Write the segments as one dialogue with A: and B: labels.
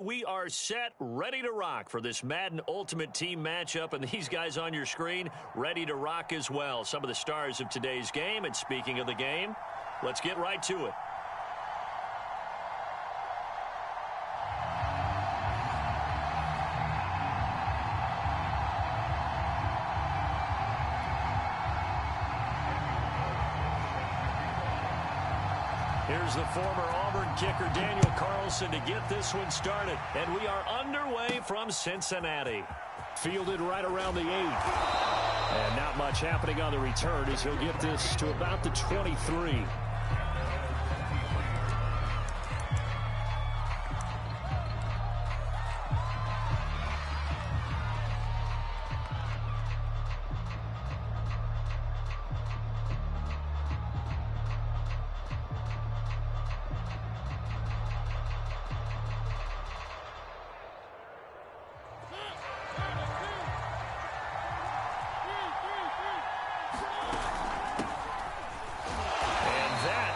A: We are set, ready to rock for this Madden Ultimate Team matchup, and these guys on your screen ready to rock as well. Some of the stars of today's game, and speaking of the game, let's get right to it. Here's the former Auburn kicker, Daniel Carlson, to get this one started. And we are underway from Cincinnati. Fielded right around the 8. And not much happening on the return as he'll get this to about the 23.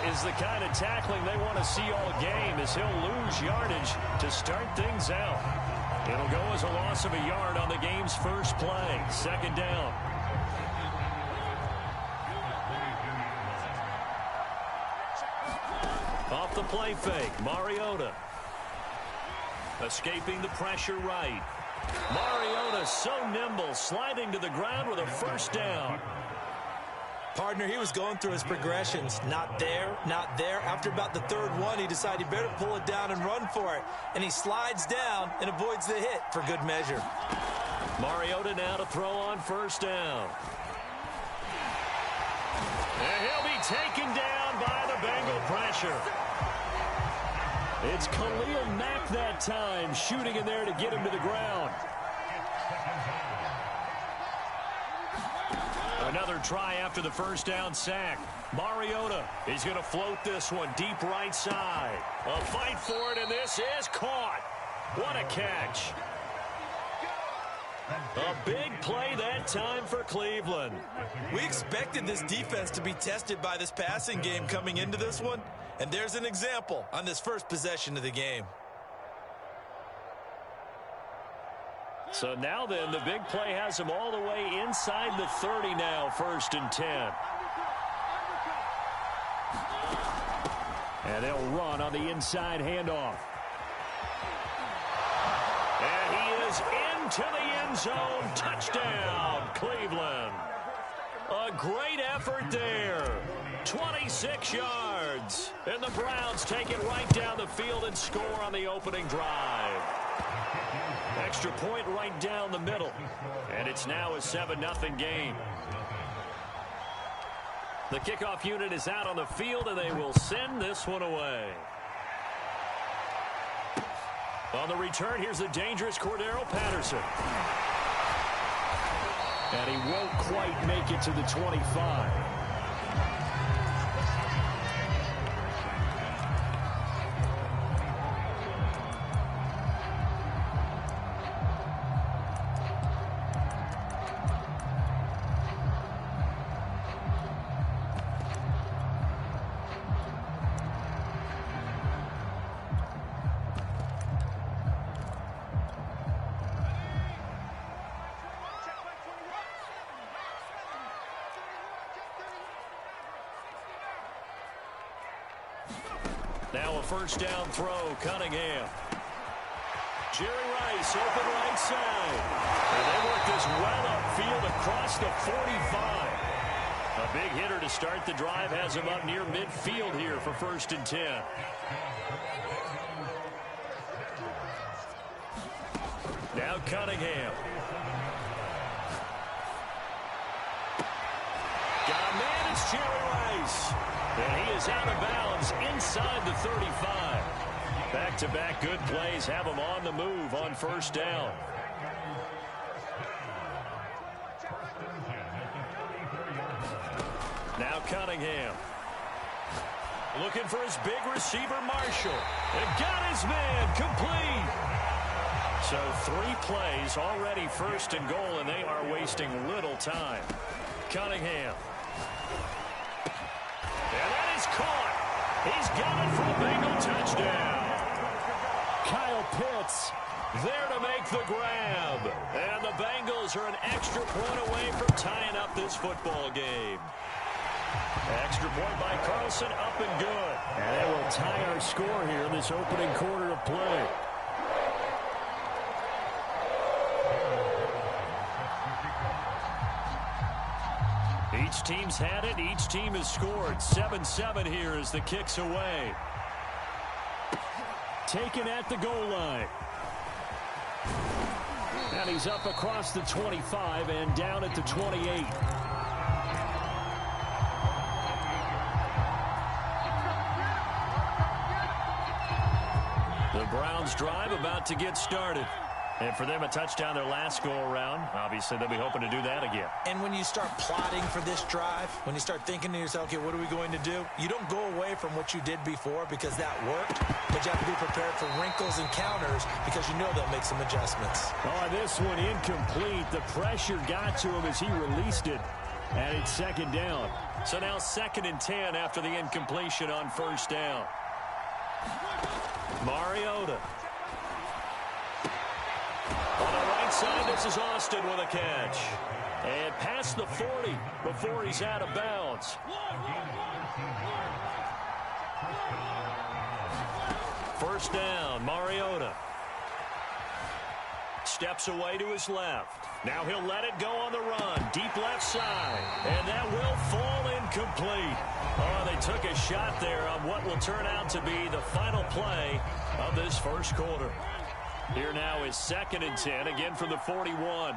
A: Is the kind of tackling they want to see all game as he'll lose yardage to start things out. It'll go as a loss of a yard on the game's first play. Second down. Off the play fake, Mariota. Escaping the pressure right. Mariota so nimble, sliding to the ground with a first down.
B: Partner, he was going through his progressions. Not there, not there. After about the third one, he decided he better pull it down and run for it. And he slides down and avoids the hit for good measure.
A: Mariota now to throw on first down. And he'll be taken down by the Bengal pressure. It's Khalil Mack that time, shooting in there to get him to the ground. Another try after the first down sack. Mariota is going to float this one deep right side. A fight for it, and this is caught. What a catch. A big play that time for Cleveland.
B: We expected this defense to be tested by this passing game coming into this one, and there's an example on this first possession of the game.
A: So now then, the big play has him all the way inside the 30 now, 1st and 10. And they'll run on the inside handoff. And he is into the end zone. Touchdown, Cleveland. A great effort there. 26 yards. And the Browns take it right down the field and score on the opening drive. Extra point right down the middle. And it's now a 7-0 game. The kickoff unit is out on the field, and they will send this one away. On the return, here's the dangerous Cordero Patterson. And he won't quite make it to the 25. Now a first down throw, Cunningham. Jerry Rice open right side. And they work this well upfield across the 45. A big hitter to start the drive has him up near midfield here for 1st and 10. Now Cunningham. Got a man, it's Jerry Rice. And he is out of bounds inside the 35. Back-to-back good plays have him on the move on first down. Now Cunningham. Looking for his big receiver, Marshall. And got his man complete. So 3 plays already 1st and goal, and they are wasting little time. Cunningham. And that is caught. He's got it for a Bengal touchdown. Kyle Pitts there to make the grab. And the Bengals are an extra point away from tying up this football game. Extra point by Carlson, up and good. And that will tie our score here in this opening quarter of play. Each team's had it. Each team has scored. 7-7 here as the kick's away. Taken at the goal line. And he's up across the 25 and down at the 28. The Browns drive about to get started. And for them, a touchdown their last go-around. Obviously, they'll be hoping to do that again.
B: And when you start plotting for this drive, when you start thinking to yourself, okay, what are we going to do? You don't go away from what you did before because that worked, but you have to be prepared for wrinkles and counters because you know they'll make some adjustments.
A: Oh, this one incomplete. The pressure got to him as he released it, and it's second down. So now 2nd and 10 after the incompletion on first down. Mariota. On the right side, this is Austin with a catch. And past the 40 before he's out of bounds. First down, Mariota. Steps away to his left. Now he'll let it go on the run. Deep left side. And that will fall incomplete. Oh, they took a shot there on what will turn out to be the final play of this first quarter. Here now is 2nd and 10, again from the 41.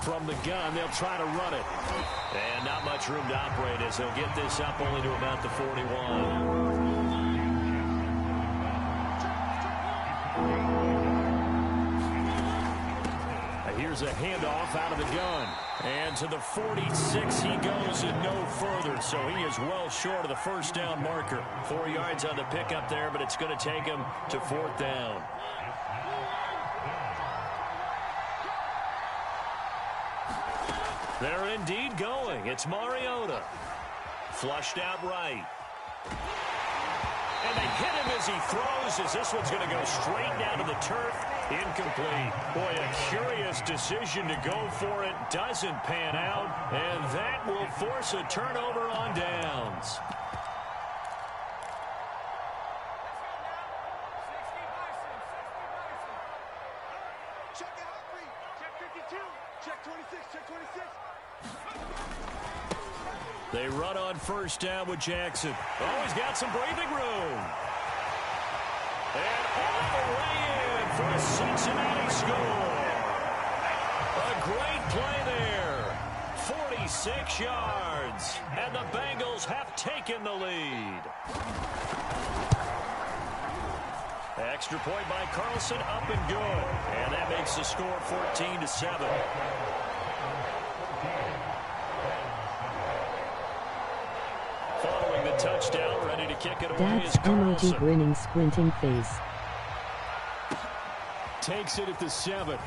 A: From the gun, they'll try to run it. And not much room to operate as they'll get this up only to about the 41. Here's a handoff out of the gun. And to the 46 he goes and no further. So he is well short of the first down marker. 4 yards on the pickup there, but it's going to take him to 4th down. They're indeed going. It's Mariota. Flushed out right. And they hit him as he throws, as this one's going to go straight down to the turf. Incomplete. Boy, a curious decision to go for it. Doesn't pan out. And that will force a turnover on downs.
C: Check out 3. Check 52. Check 26. Check 26.
A: They run on first down with Jackson. Oh, he's got some breathing room. And all the way in for a Cincinnati score. A great play there. 46 yards. And the Bengals have taken the lead. Extra point by Carlson, up and good. And that makes the score 14-7. Following the touchdown, ready to kick it away is Carlson.
D: That's grinning, squinting face.
A: Takes it at the 7.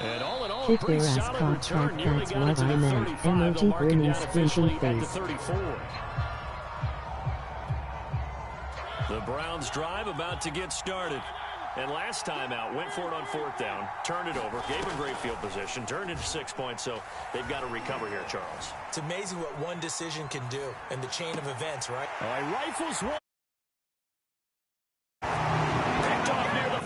A: And all in all,
D: Kick
A: a pretty
D: their ass,
A: solid
D: cock,
A: return.
D: cock,
A: Nearly
D: that's
A: got it
D: what
A: to
D: I
A: the
D: meant.
A: 35. They'll
D: Emoji
A: mark it
D: grinning,
A: down officially
D: squinting
A: at the
D: face.
A: 34. The Browns drive about to get started. And last time out, went for it on 4th down, turned it over, gave them great field position, turned into 6 points, so they've got to recover here, Charles.
B: It's amazing what one decision can do in the chain of events, right?
A: All right, rifles one. Picked off near the...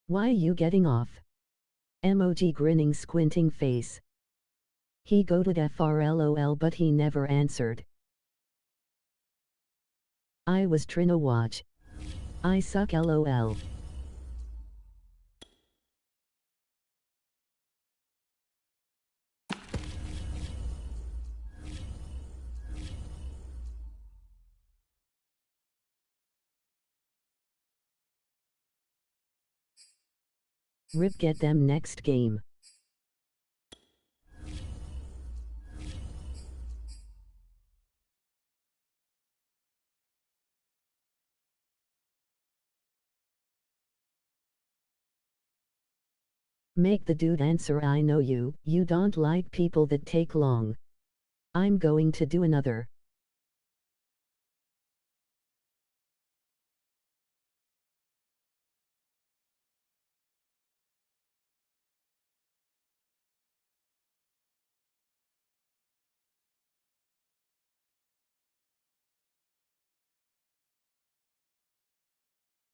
D: Why you getting off? Emoji grinning, squinting face. He goated FRLOL, but he never answered. I was tryna watch. I suck LOL. Rip, get them next game. Make the dude answer. I know you don't like people that take long. I'm going to do another.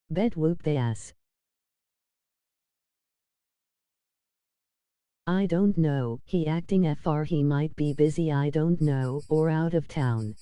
D: Bet whoop they ass. I don't know, he acting FR, he might be busy, I don't know, or out of town.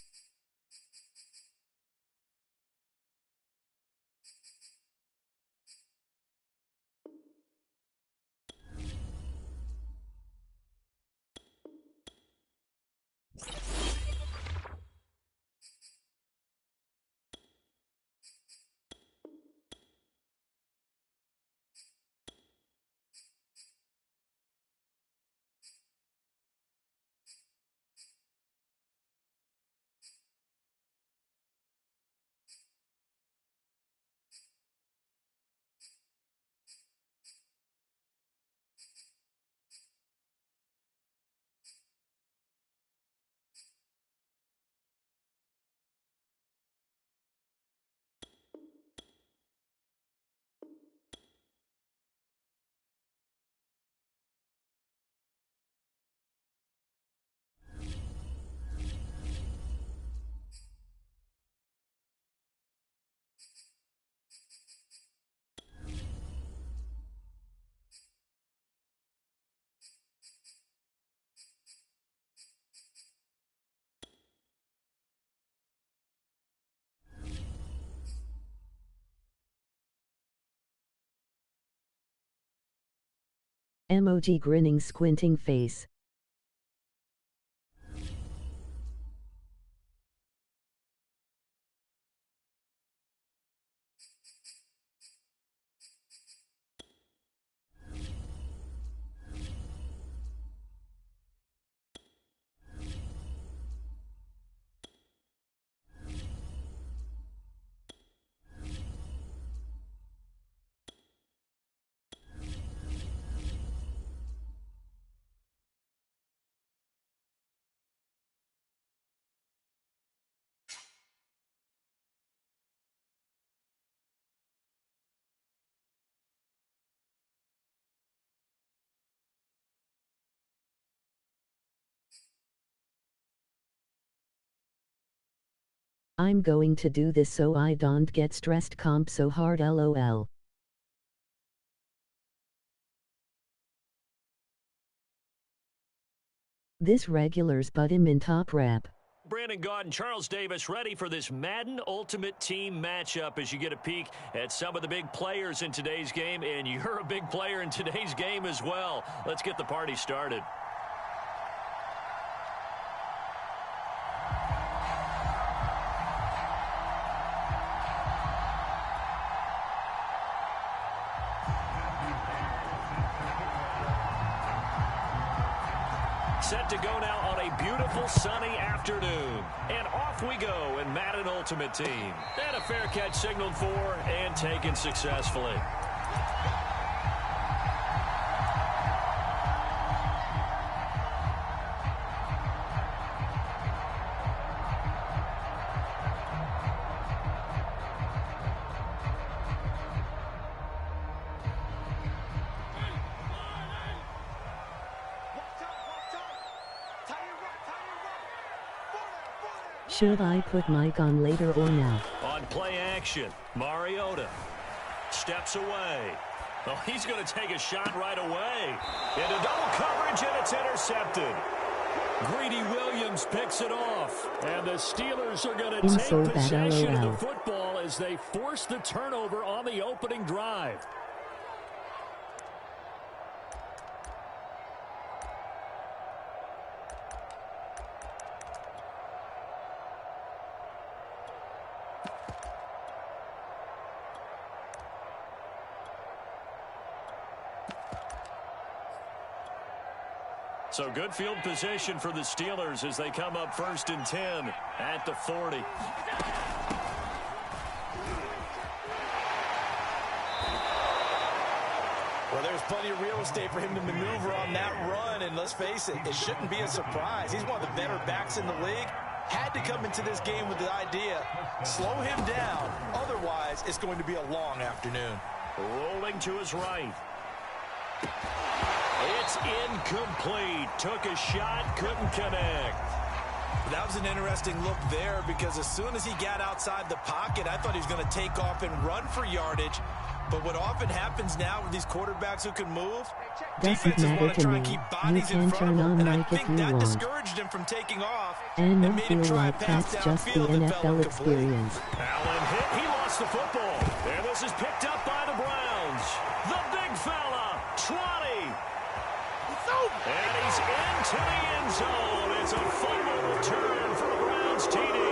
D: Emoji grinning squinting face. I'm going to do this so I don't get stressed comp so hard lol. This regulars but him in top rep.
A: Brandon Gaud and Charles Davis ready for this Madden Ultimate Team matchup as you get a peek at some of the big players in today's game, and you're a big player in today's game as well. Let's get the party started. Set to go now on a beautiful sunny afternoon. And off we go in Madden Ultimate Team. And a fair catch signaled for and taken successfully.
D: Should I put Mike on later or now?
A: On play action, Mariota steps away. Oh, he's going to take a shot right away. Into double coverage, and it's intercepted. Greedy Williams picks it off. And the Steelers are going to take possession of the football as they force the turnover on the opening drive. So good field position for the Steelers as they come up 1st and 10 at the 40.
B: Well, there's plenty of real estate for him to maneuver on that run, and let's face it, it shouldn't be a surprise. He's one of the better backs in the league. Had to come into this game with the idea, slow him down, otherwise it's going to be a long afternoon.
A: Rolling to his right. It's incomplete. Took a shot, couldn't connect.
B: That was an interesting look there because as soon as he got outside the pocket, I thought he was going to take off and run for yardage. But what often happens now with these quarterbacks who can move, defenses want to try and keep bodies in front of them, and I think that discouraged him from taking off and made him try and pass downfield and fell incomplete.
A: Allen hit, he lost the football, and this is picked up by the Browns. The big fella, 20. And he's into the end zone. It's a fumble return for the Browns TD.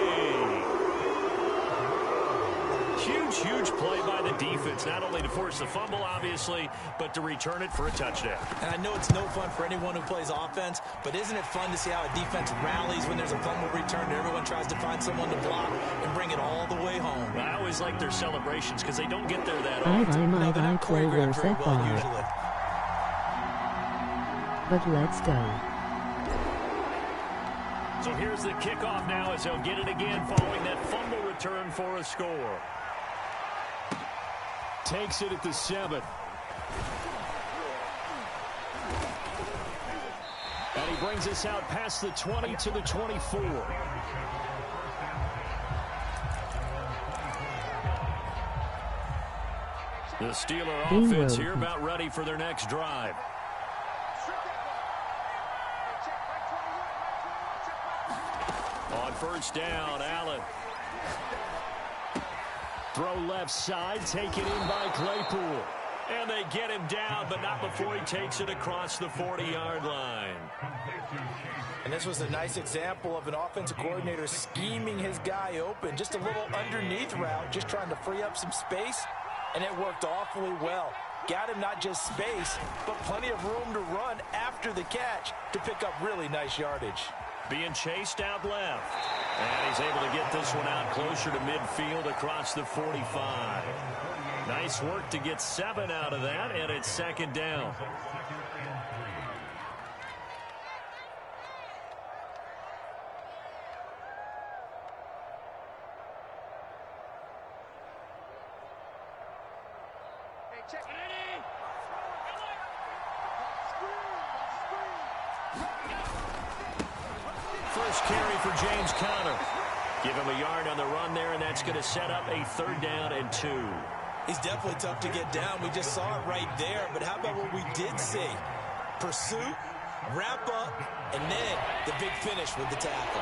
A: Huge play by the defense, not only to force the fumble, obviously, but to return it for a touchdown.
B: And I know it's no fun for anyone who plays offense, but isn't it fun to see how a defense rallies when there's a fumble return and everyone tries to find someone to block and bring it all the way home?
A: I always like their celebrations because they don't get there that often.
D: No, they're not choreographed very well usually. But let's go.
A: So here's the kickoff now as they'll get it again following that fumble return for a score. Takes it at the 7. And he brings us out past the 20 to the 24. The Steeler offense here about ready for their next drive. On first down, Allen. Throw left side, taken in by Claypool. And they get him down, but not before he takes it across the 40-yard line.
B: And this was a nice example of an offensive coordinator scheming his guy open. Just a little underneath route, just trying to free up some space, and it worked awfully well. Got him not just space, but plenty of room to run after the catch to pick up really nice yardage.
A: Being chased out left. And he's able to get this one out closer to midfield across the 45. Nice work to get 7 out of that, and it's second down. First carry for James Conner. Give him a yard on the run there, and that's going to set up a 3rd down and 2.
B: He's definitely tough to get down. We just saw it right there. But how about what we did see? Pursuit, wrap up, and then the big finish with the tackle.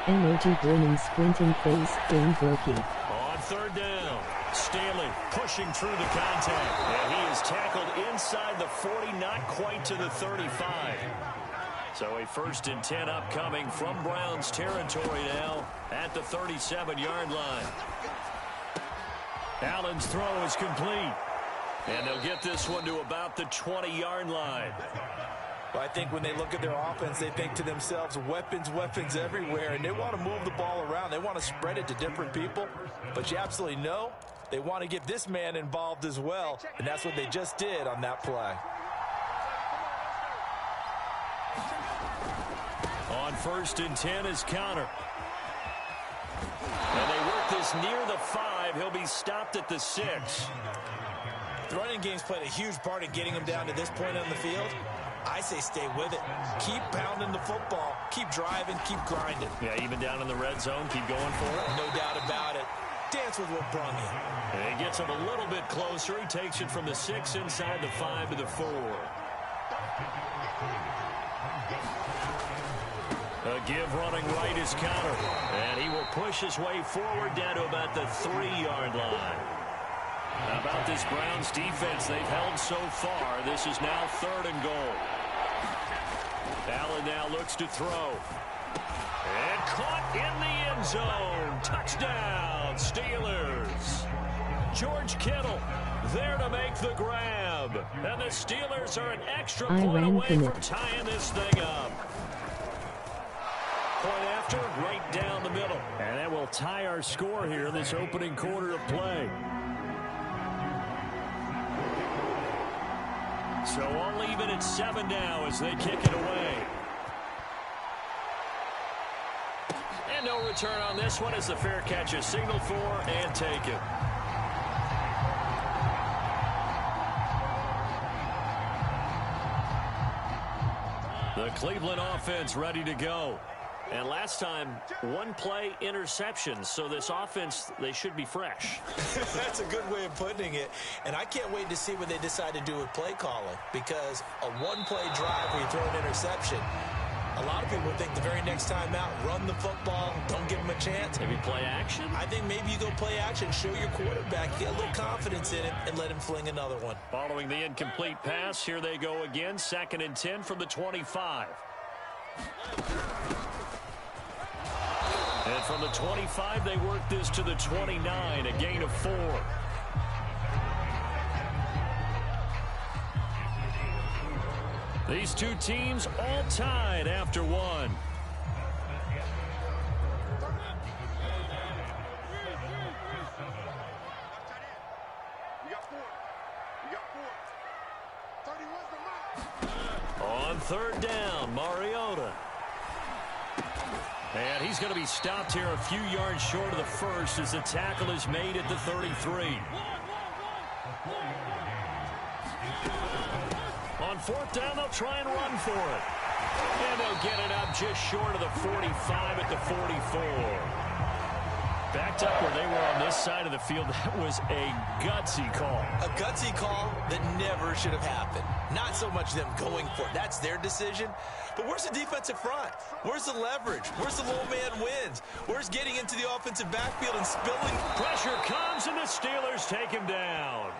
D: Emoji grinning, squinting face, game rookie.
A: On 3rd down, Stanley pushing through the contact. And he is tackled inside the 40, not quite to the 35. So a 1st and 10 upcoming from Browns territory now at the 37-yard line. Allen's throw is complete. And they'll get this one to about the 20-yard line.
B: Well, I think when they look at their offense, they think to themselves, weapons everywhere, and they want to move the ball around. They want to spread it to different people. But you absolutely know they want to get this man involved as well, and that's what they just did on that play.
A: On 1st and 10 is Conner. And they work this near the 5. He'll be stopped at the 6.
B: The running game's played a huge part in getting him down to this point on the field. I say stay with it. Keep pounding the football. Keep driving. Keep grinding.
A: Yeah, even down in the red zone, keep going for it.
B: No doubt about it. Dance with what brung you.
A: And he gets him a little bit closer. He takes it from the 6 inside the 5 to the 4. A give running right is Conner. And he will push his way forward down to about the 3-yard line. How about this Browns defense they've held so far? This is now 3rd and goal. Allen now looks to throw. And caught in the end zone. Touchdown, Steelers. George Kittle there to make the grab. And the Steelers are an extra point away from tying this thing up. Point after, right down the middle. And that will tie our score here in this opening quarter of play. So all even at 7 now as they kick it away. And no return on this one as the fair catch is signaled for and taken. The Cleveland offense ready to go. And last time, one play interception. So this offense, they should be fresh.
B: That's a good way of putting it. And I can't wait to see what they decide to do with play calling. Because a one-play drive where you throw an interception, a lot of people think the very next time out, run the football, don't give them a chance.
A: Maybe play action?
B: I think maybe you go play action, show your quarterback, get a little confidence in it, and let him fling another one.
A: Following the incomplete pass, here they go again. 2nd and 10 from the 25. And from the 25, they work this to the 29, a gain of 4. These two teams all tied after one. On 3rd down, Mariota. And he's going to be stopped here a few yards short of the first as the tackle is made at the 33. On 4th down, they'll try and run for it. And they'll get it up just short of the 45 at the 44. Backed up where they were on this side of the field. That was a gutsy call.
B: A gutsy call that never should have happened. Not so much them going for it. That's their decision. But where's the defensive front? Where's the leverage? Where's the low man wins? Where's getting into the offensive backfield and spilling?
A: Pressure comes and the Steelers take him down.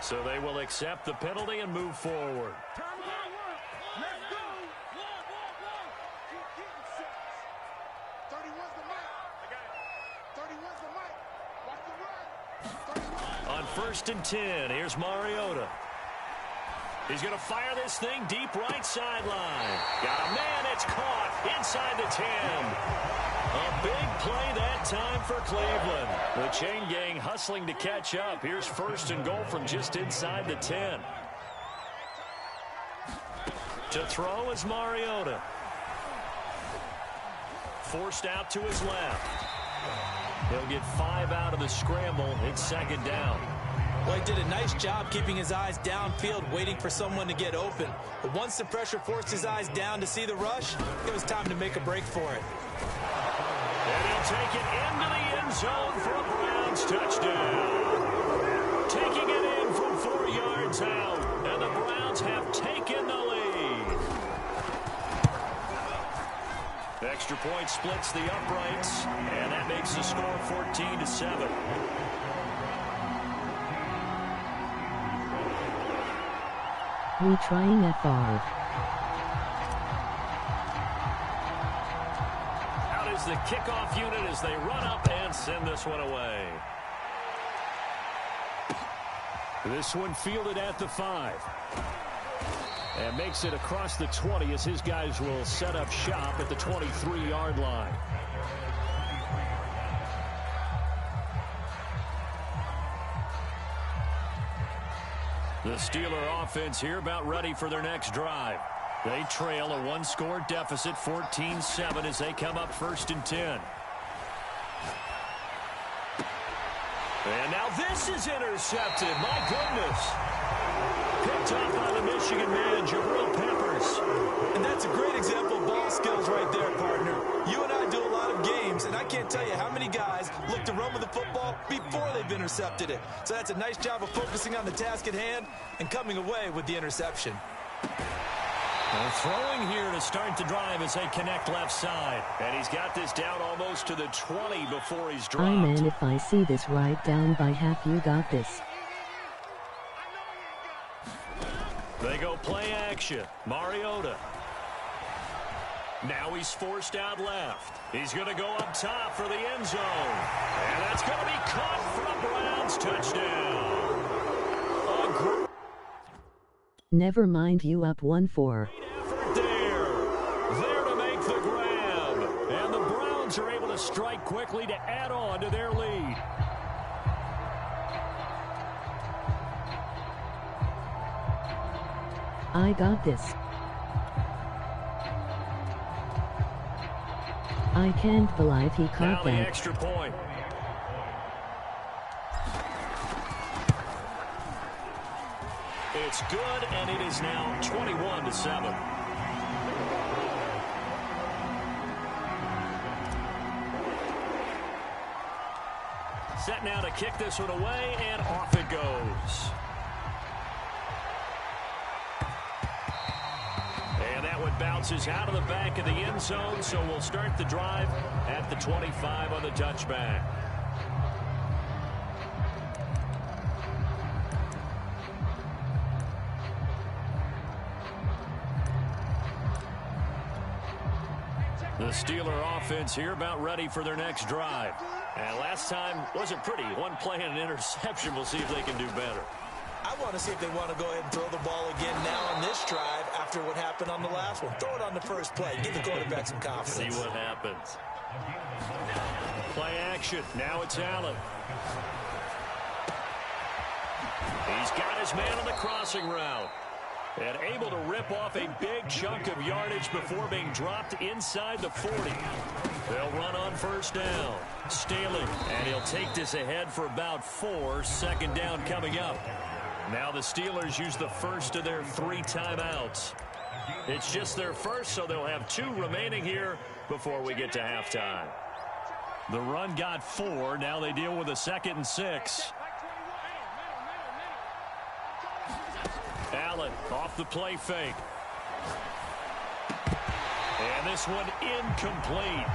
A: So they will accept the penalty and move forward. On 1st and 10, here's Mariota. He's going to fire this thing deep right sideline. Got a man, it's caught inside the 10. A big play that time for Cleveland. The chain gang hustling to catch up. Here's 1st and goal from just inside the 10. To throw is Mariota. Forced out to his left. He'll get 5 out of the scramble. It's 2nd down.
B: Well, he did a nice job keeping his eyes downfield, waiting for someone to get open. But once the pressure forced his eyes down to see the rush, it was time to make a break for it.
A: And he'll take it into the end zone for a Browns touchdown. Taking it in from 4 yards out. And the Browns have taken the lead. Extra point splits the uprights. And that makes the score 14-7.
D: Retrying FR.
A: Out is the kickoff unit as they run up and send this one away. This one fielded at the 5. And makes it across the 20 as his guys will set up shop at the 23-yard line. The Steeler offense here about ready for their next drive. They trail a one-score deficit, 14-7, as they come up 1st and 10. And now this is intercepted. My goodness. Picked up by the Michigan man, Jabril Peppers.
B: And that's a great example of ball skills right there, partner. You and I do a lot of games, and I can't tell you how many guys look to run with the football before they've intercepted it. So that's a nice job of focusing on the task at hand and coming away with the interception.
A: They're throwing here to start the drive as they connect left side. And he's got this down almost to the 20 before he's dropped.
D: Man, if I see this right down by half, you got this.
A: They go play action. Mariota. Now he's forced out left. He's going to go up top for the end zone. And that's going to be caught for a Browns touchdown.
D: Never mind, you up 1-4.
A: Effort there to make the grab. And the Browns are able to strike quickly to add on to their lead.
D: I got this. I can't believe he
A: Now
D: caught
A: the
D: that.
A: extra point. It's good, and it is now 21-7. Set now to kick this one away, and off it goes. And that one bounces out of the back of the end zone, so we'll start the drive at the 25 on the touchback. The Steeler offense here about ready for their next drive. And last time wasn't pretty. One play and an interception. We'll see if they can do better.
B: I want to see if they want to go ahead and throw the ball again now on this drive after what happened on the last one. Throw it on the first play. Give the quarterback some confidence.
A: See what happens. Play action. Now it's Allen. He's got his man on the crossing route. And able to rip off a big chunk of yardage before being dropped inside the 40. They'll run on first down. Stealing. And he'll take this ahead for about 4. Second down coming up. Now the Steelers use the first of their 3 timeouts. It's just their first, so they'll have 2 remaining here before we get to halftime. The run got 4. Now they deal with a 2nd and 6. Allen off the play fake. And this one incomplete.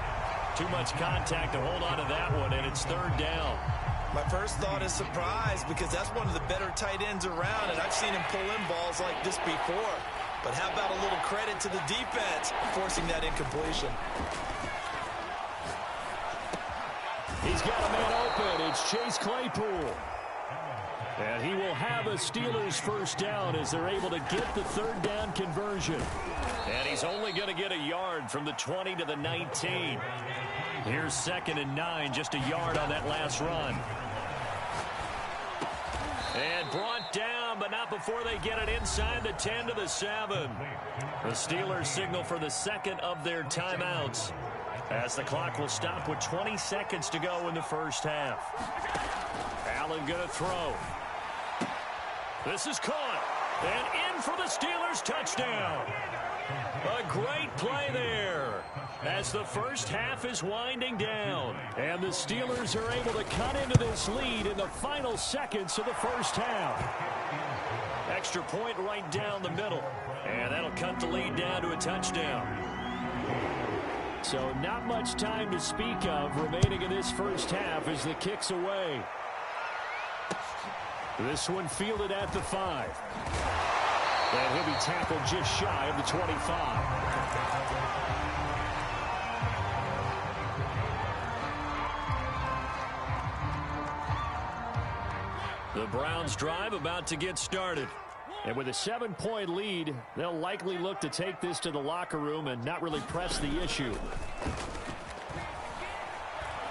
A: Too much contact to hold on to that one, and it's 3rd down.
B: My first thought is surprise because that's one of the better tight ends around, and I've seen him pull in balls like this before. But how about a little credit to the defense forcing that incompletion?
A: He's got a man open. It's Chase Claypool. And he will have a Steelers first down as they're able to get the 3rd down conversion. And he's only going to get a yard from the 20 to the 19. Here's 2nd and 9, just a yard on that last run. And brought down, but not before they get it inside the 10 to the 7. The Steelers signal for the 2nd of their timeouts as the clock will stop with 20 seconds to go in the first half. Allen going to throw. This is caught. And in for the Steelers touchdown. A great play there as the first half is winding down. And the Steelers are able to cut into this lead in the final seconds of the first half. Extra point right down the middle. And that'll cut the lead down to a touchdown. So not much time to speak of remaining in this first half as the kick's away. This one fielded at the 5. And he'll be tackled just shy of the 25. The Browns drive about to get started. And with a 7-point lead, they'll likely look to take this to the locker room and not really press the issue.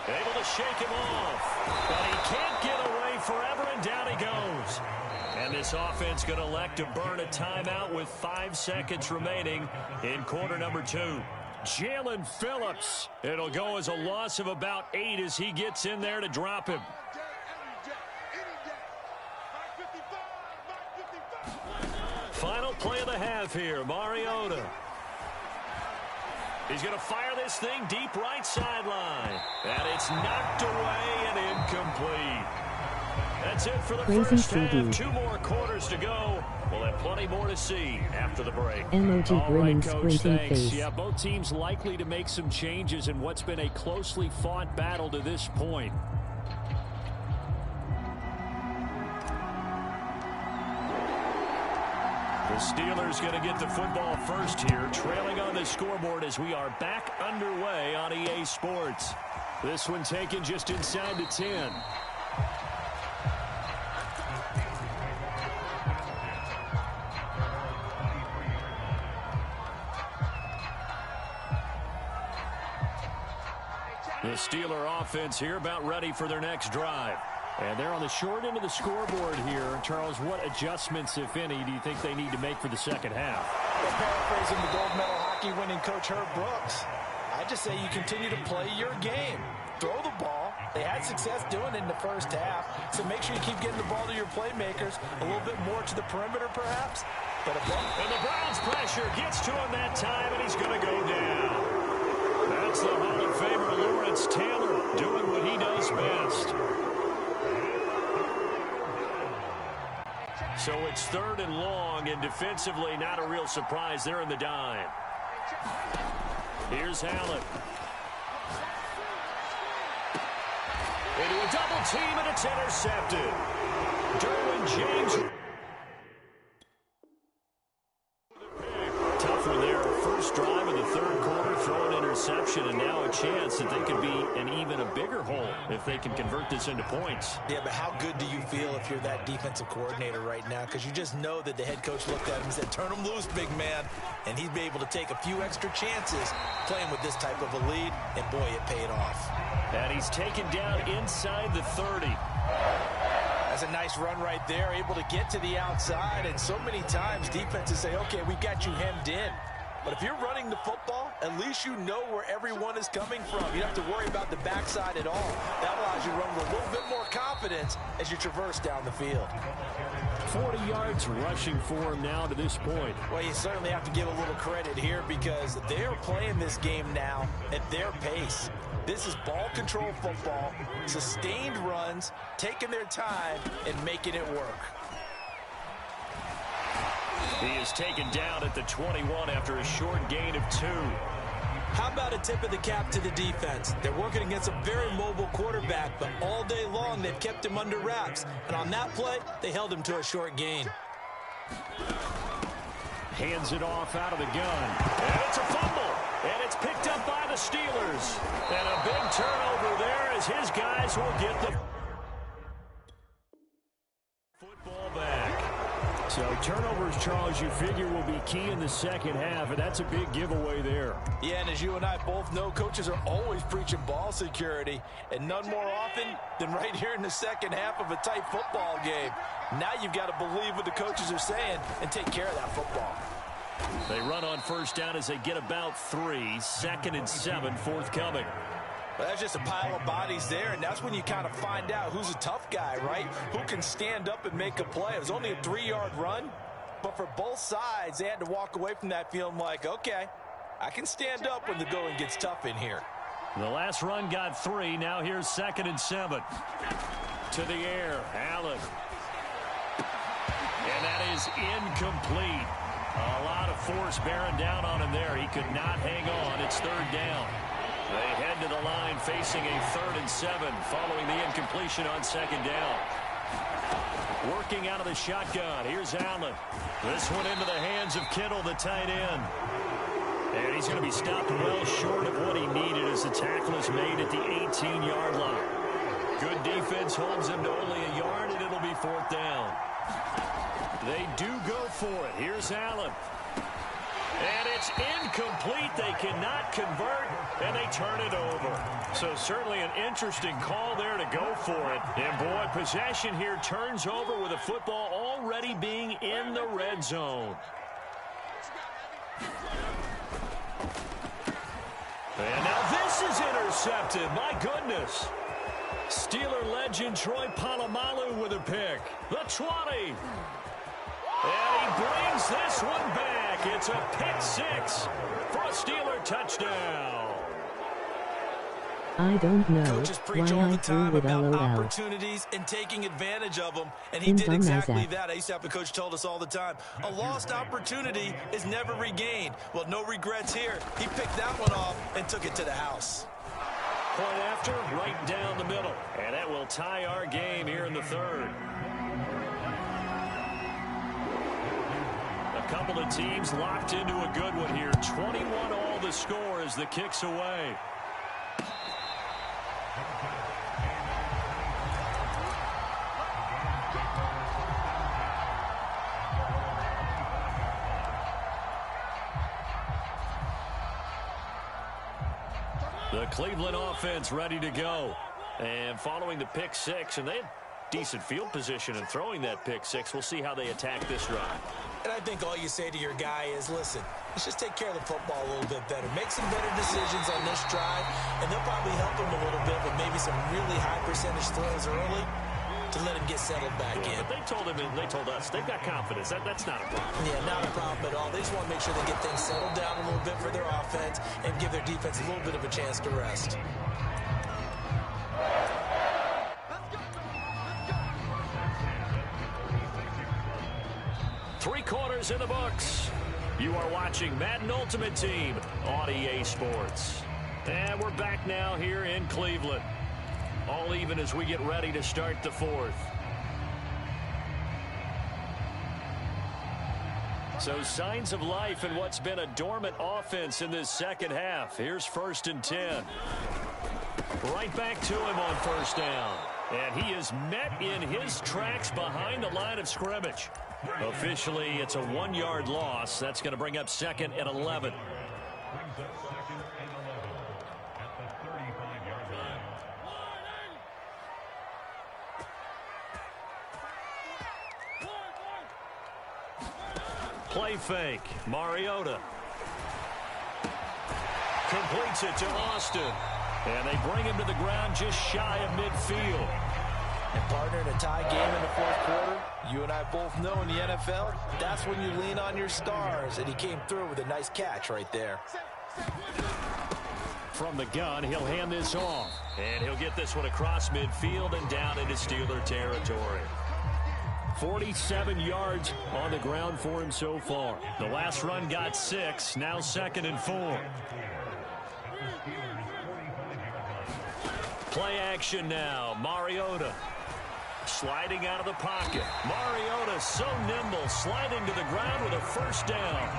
A: Able to shake him off. But he can't get away forever, and down he goes. And this offense going to elect to burn a timeout with 5 seconds remaining in quarter number 2. Jalen Phillips. It'll go as a loss of about 8 as he gets in there to drop him. Final play of the half here, Mariota. He's going to fire this thing deep right sideline. And it's knocked away and incomplete. That's it for the first half. 2 more quarters to go. We'll have plenty more to see after the break.
D: MOT grinning, squinting face.
A: Yeah, both teams likely to make some changes in what's been a closely fought battle to this point. The Steelers going to get the football first here, trailing on the scoreboard as we are back underway on EA Sports. This one taken just inside the 10. The Steeler offense here about ready for their next drive. And they're on the short end of the scoreboard here. Charles, what adjustments, if any, do you think they need to make for the second half?
B: Well, paraphrasing the gold medal hockey winning coach Herb Brooks, I just say you continue to play your game. Throw the ball. They had success doing it in the first half, so make sure you keep getting the ball to your playmakers, a little bit more to the perimeter perhaps. But
A: and the Browns' pressure gets to him that time, and he's going to go down. That's the Hall of Famer Lawrence Taylor doing what he does best. So it's 3rd and long, and defensively not a real surprise. They're in the dime. Here's Allen. Into a double team, and it's intercepted. Derwin James. Tough one there. First drive of the 3rd quarter, throw an interception, and now a chance that they could be in even a bigger hole if they can convert this into points.
B: Yeah, but how good do you feel if you're that defensive coordinator right now? Because you just know that the head coach looked at him and said, turn him loose, big man. And he'd be able to take a few extra chances playing with this type of a lead, and boy, it paid off.
A: And he's taken down inside the 30.
B: That's a nice run right there, able to get to the outside. And so many times defenses say, okay, we got you hemmed in. But if you're running the football, at least you know where everyone is coming from. You don't have to worry about the backside at all. That allows you to run with a little bit more confidence as you traverse down the field.
A: 40 yards rushing for him now to this point.
B: Well, you certainly have to give a little credit here because they are playing this game now at their pace. This is ball control football, sustained runs, taking their time, and making it work.
A: He is taken down at the 21 after a short gain of 2.
B: How about a tip of the cap to the defense? They're working against a very mobile quarterback, but all day long they've kept him under wraps. And on that play, they held him to a short gain.
A: Hands it off out of the gun. And it's a fumble. And it's picked up by the Steelers. And a big turnover there as his guys will get the football back. So turnovers, Charles, you figure will be key in the second half, and that's a big giveaway there.
B: Yeah, and as you and I both know, coaches are always preaching ball security, and none more often than right here in the second half of a tight football game. Now you've got to believe what the coaches are saying and take care of that football.
A: They run on first down as they get about 3. 2nd and 7 forthcoming.
B: Well, that's just a pile of bodies there, and that's when you kind of find out who's a tough guy, right? Who can stand up and make a play. It was only a 3-yard run, but for both sides, they had to walk away from that feeling like, okay, I can stand up when the going gets tough in here.
A: The last run got 3. Now here's 2nd and 7. To the air, Allen. And that is incomplete. A lot of force bearing down on him there. He could not hang on. It's 3rd down. They head to the line facing a 3rd and 7 following the incompletion on 2nd down. Working out of the shotgun. Here's Allen. This one into the hands of Kittle, the tight end. And he's going to be stopped well short of what he needed as the tackle is made at the 18-yard line. Good defense holds him to only a yard, and it'll be 4th down. They do go for it. Here's Allen. And it's incomplete. They cannot convert, and they turn it over. So certainly an interesting call there to go for it. And, boy, possession here turns over with the football already being in the red zone. And now this is intercepted. My goodness. Steeler legend Troy Polamalu with a pick. The 20. And he brings this one back. It's a pick 6 for a Steeler touchdown.
D: I don't know
B: Coaches preach
D: why
B: all
D: I
B: the
D: threw
B: time
D: with
B: about
D: LOL.
B: opportunities and taking advantage of them, and he did
D: Dumb as
B: exactly
D: F.
B: that. I used to have a coach told us all the time, a lost opportunity is never regained. Well, no regrets here. He picked that one off and took it to the house.
A: Point after, right down the middle. And that will tie our game here in the 3rd. A couple of teams locked into a good one here. 21 all the score as the kick's away. The Cleveland offense ready to go. And following the pick 6, and they had decent field position and throwing that pick six. We'll see how they attack this drive.
B: And I think all you say to your guy is, listen, let's just take care of the football a little bit better. Make some better decisions on this drive, and they'll probably help him a little bit with maybe some really high percentage throws early to let him get settled back in.
A: But they told him, and they told us, they've got confidence. That's not a problem.
B: Yeah, not a problem at all. They just want to make sure they get things settled down a little bit for their offense and give their defense a little bit of a chance to rest.
A: Three quarters in the books. You are watching Madden Ultimate Team on EA Sports. And we're back now here in Cleveland. All even as we get ready to start the fourth. So signs of life in what's been a dormant offense in this second half. Here's 1st and 10. Right back to him on 1st down. And he is met in his tracks behind the line of scrimmage. Officially, it's a 1-yard loss. That's going to bring up 2nd and 11. Play fake. Mariota completes it to Austin. And they bring him to the ground just shy of midfield.
B: And partner, in a tie game in the 4th quarter, you and I both know in the NFL, that's when you lean on your stars. And he came through with a nice catch right there.
A: From the gun, he'll hand this off. And he'll get this one across midfield and down into Steeler territory. 47 yards on the ground for him so far. The last run got 6, now 2nd and 4. Play action now. Mariota sliding out of the pocket. Mariota so nimble, sliding to the ground with a 1st down.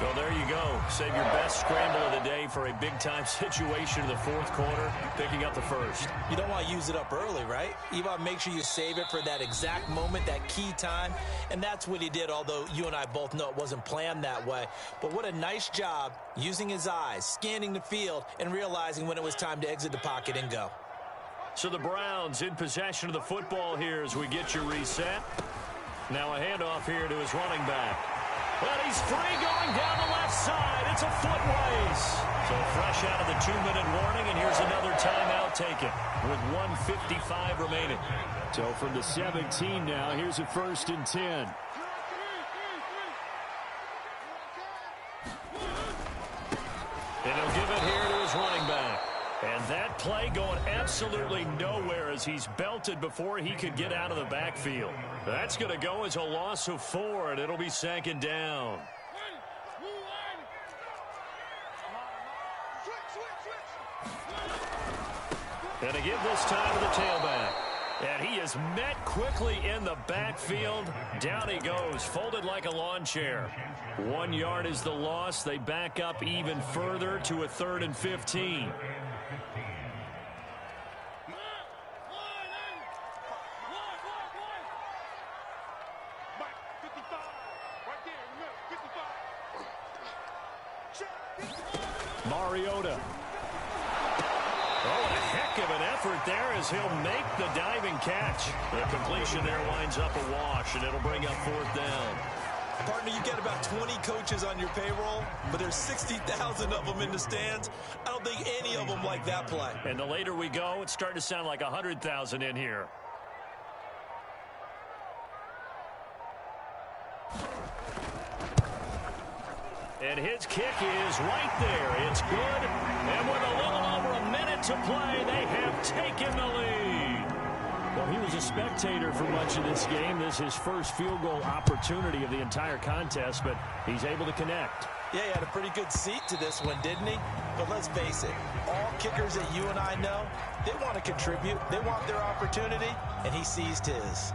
A: Well, there you go. Save your best scramble of the day for a big-time situation in the 4th quarter, picking up the 1st.
B: You don't want to use it up early, right? You want to make sure you save it for that exact moment, that key time, and that's what he did, although you and I both know it wasn't planned that way. But what a nice job using his eyes, scanning the field, and realizing when it was time to exit the pocket and go.
A: So the Browns in possession of the football here as we get you reset. Now a handoff here to his running back. Well, he's free going down the left side. It's a foot race. So fresh out of the 2-minute warning, and here's another timeout taken with 1:55 remaining. So from the 17 now, here's a 1st and 10. And he'll give it here to his running back. And that play going absolutely nowhere as he's belted before he could get out of the backfield. That's going to go as a loss of 4, and it'll be 2nd down. And again this time to the tailback. And he is met quickly in the backfield. Down he goes, folded like a lawn chair. 1 yard is the loss. They back up even further to a 3rd and 15. Mariota. Oh, and a heck of an effort there as he'll make the diving catch. The completion there winds up a wash, and it'll bring up 4th down.
B: Partner, you get about 20 coaches on your payroll, but there's 60,000 of them in the stands. I don't think any of them like that play.
A: And the later we go, it's starting to sound like 100,000 in here. And his kick is right there. It's good. And with a little over a minute to play, they have taken the lead. Well, he was a spectator for much of this game. This is his first field goal opportunity of the entire contest, but he's able to connect.
B: Yeah, he had a pretty good seat to this one, didn't he? But let's face it, all kickers that you and I know, they want to contribute. They want their opportunity, and he seized his.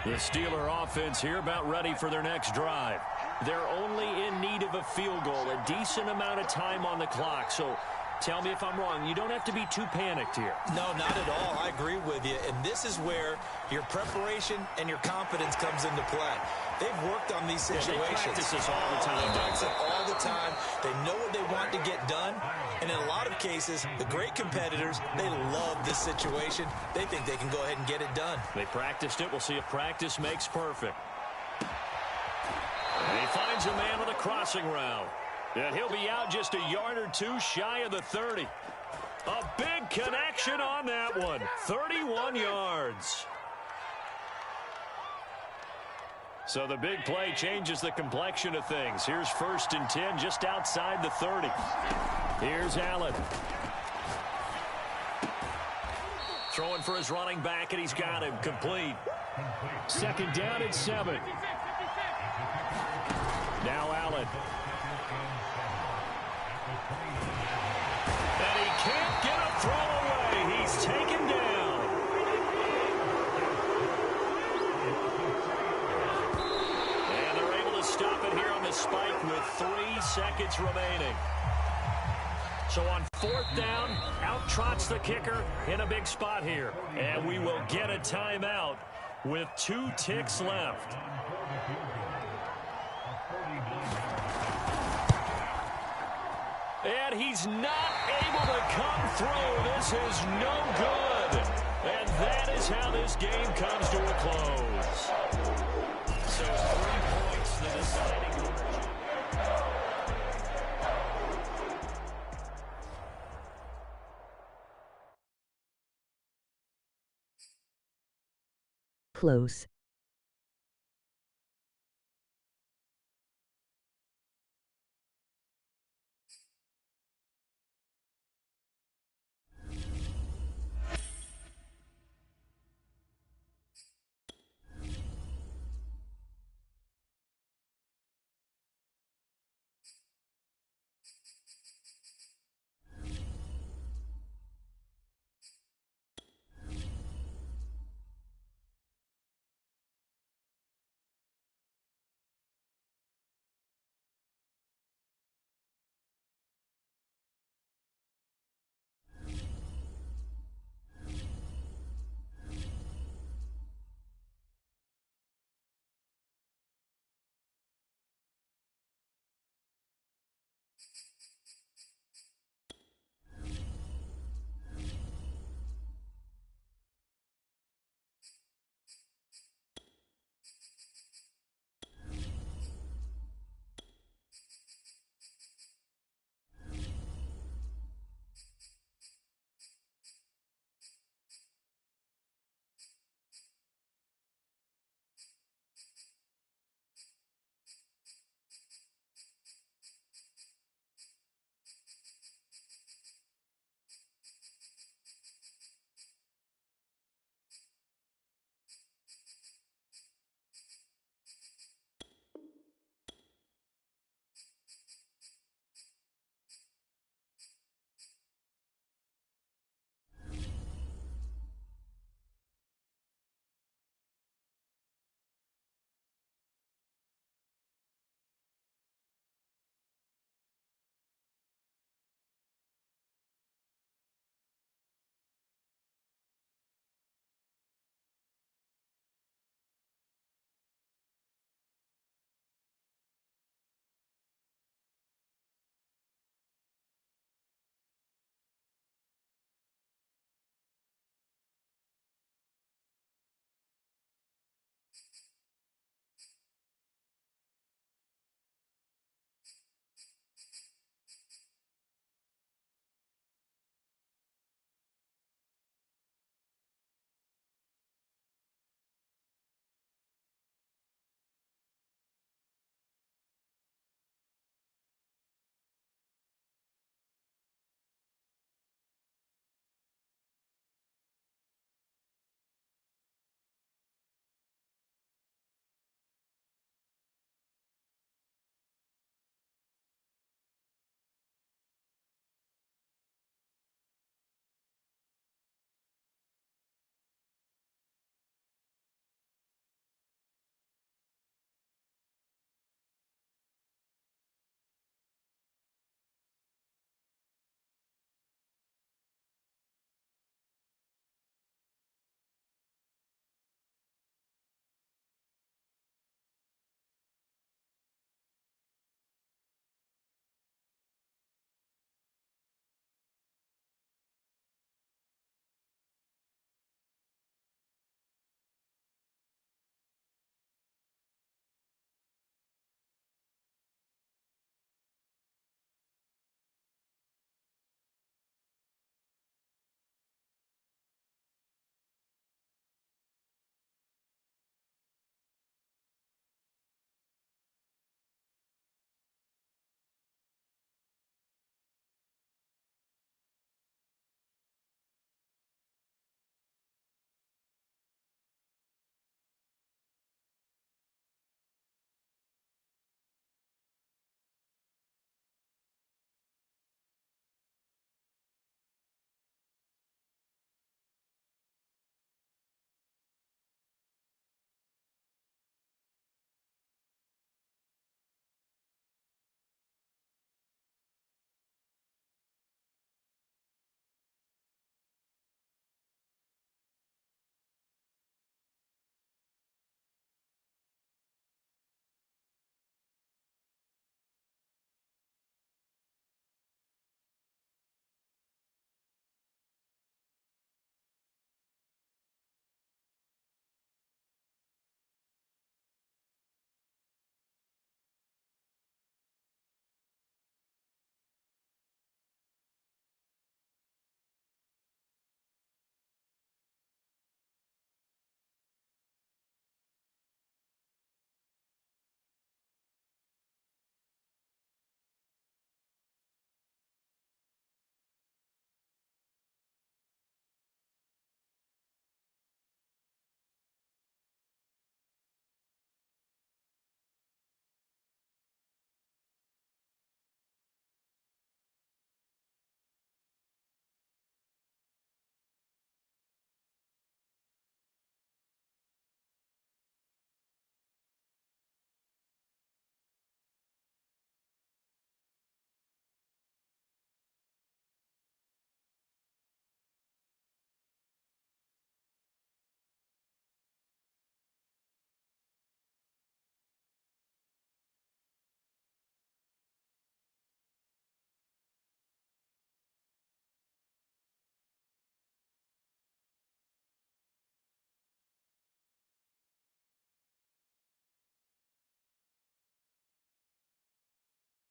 A: The Steeler offense here about ready for their next drive. They're only in need of a field goal, a decent amount of time on the clock. So tell me if I'm wrong. You don't have to be too panicked here.
B: No, not at all. I agree with you. And this is where your preparation and your confidence comes into play. They've worked on these situations.
A: They practice this all the time.
B: They practice it all the time. They know what they want to get done. And in a lot of cases, the great competitors, they love this situation. They think they can go ahead and get it done.
A: They practiced it. We'll see if practice makes perfect. And he finds a man on the crossing route. And he'll be out just a yard or two shy of the 30. A big connection on that one. 31 yards. So the big play changes the complexion of things. Here's 1st and 10 just outside the 30. Here's Allen. Throwing for his running back, and he's got him complete. 2nd down and 7. Now Allen. And he can't get a throw away. He's taken down. And they're able to stop it here on the spike with 3 seconds remaining. So on 4th down, out trots the kicker in a big spot here. And we will get a timeout with 2 ticks left. And he's not able to come through. This is no good. And that is how this game comes to a close. So 3 points, the deciding margin.
D: Close.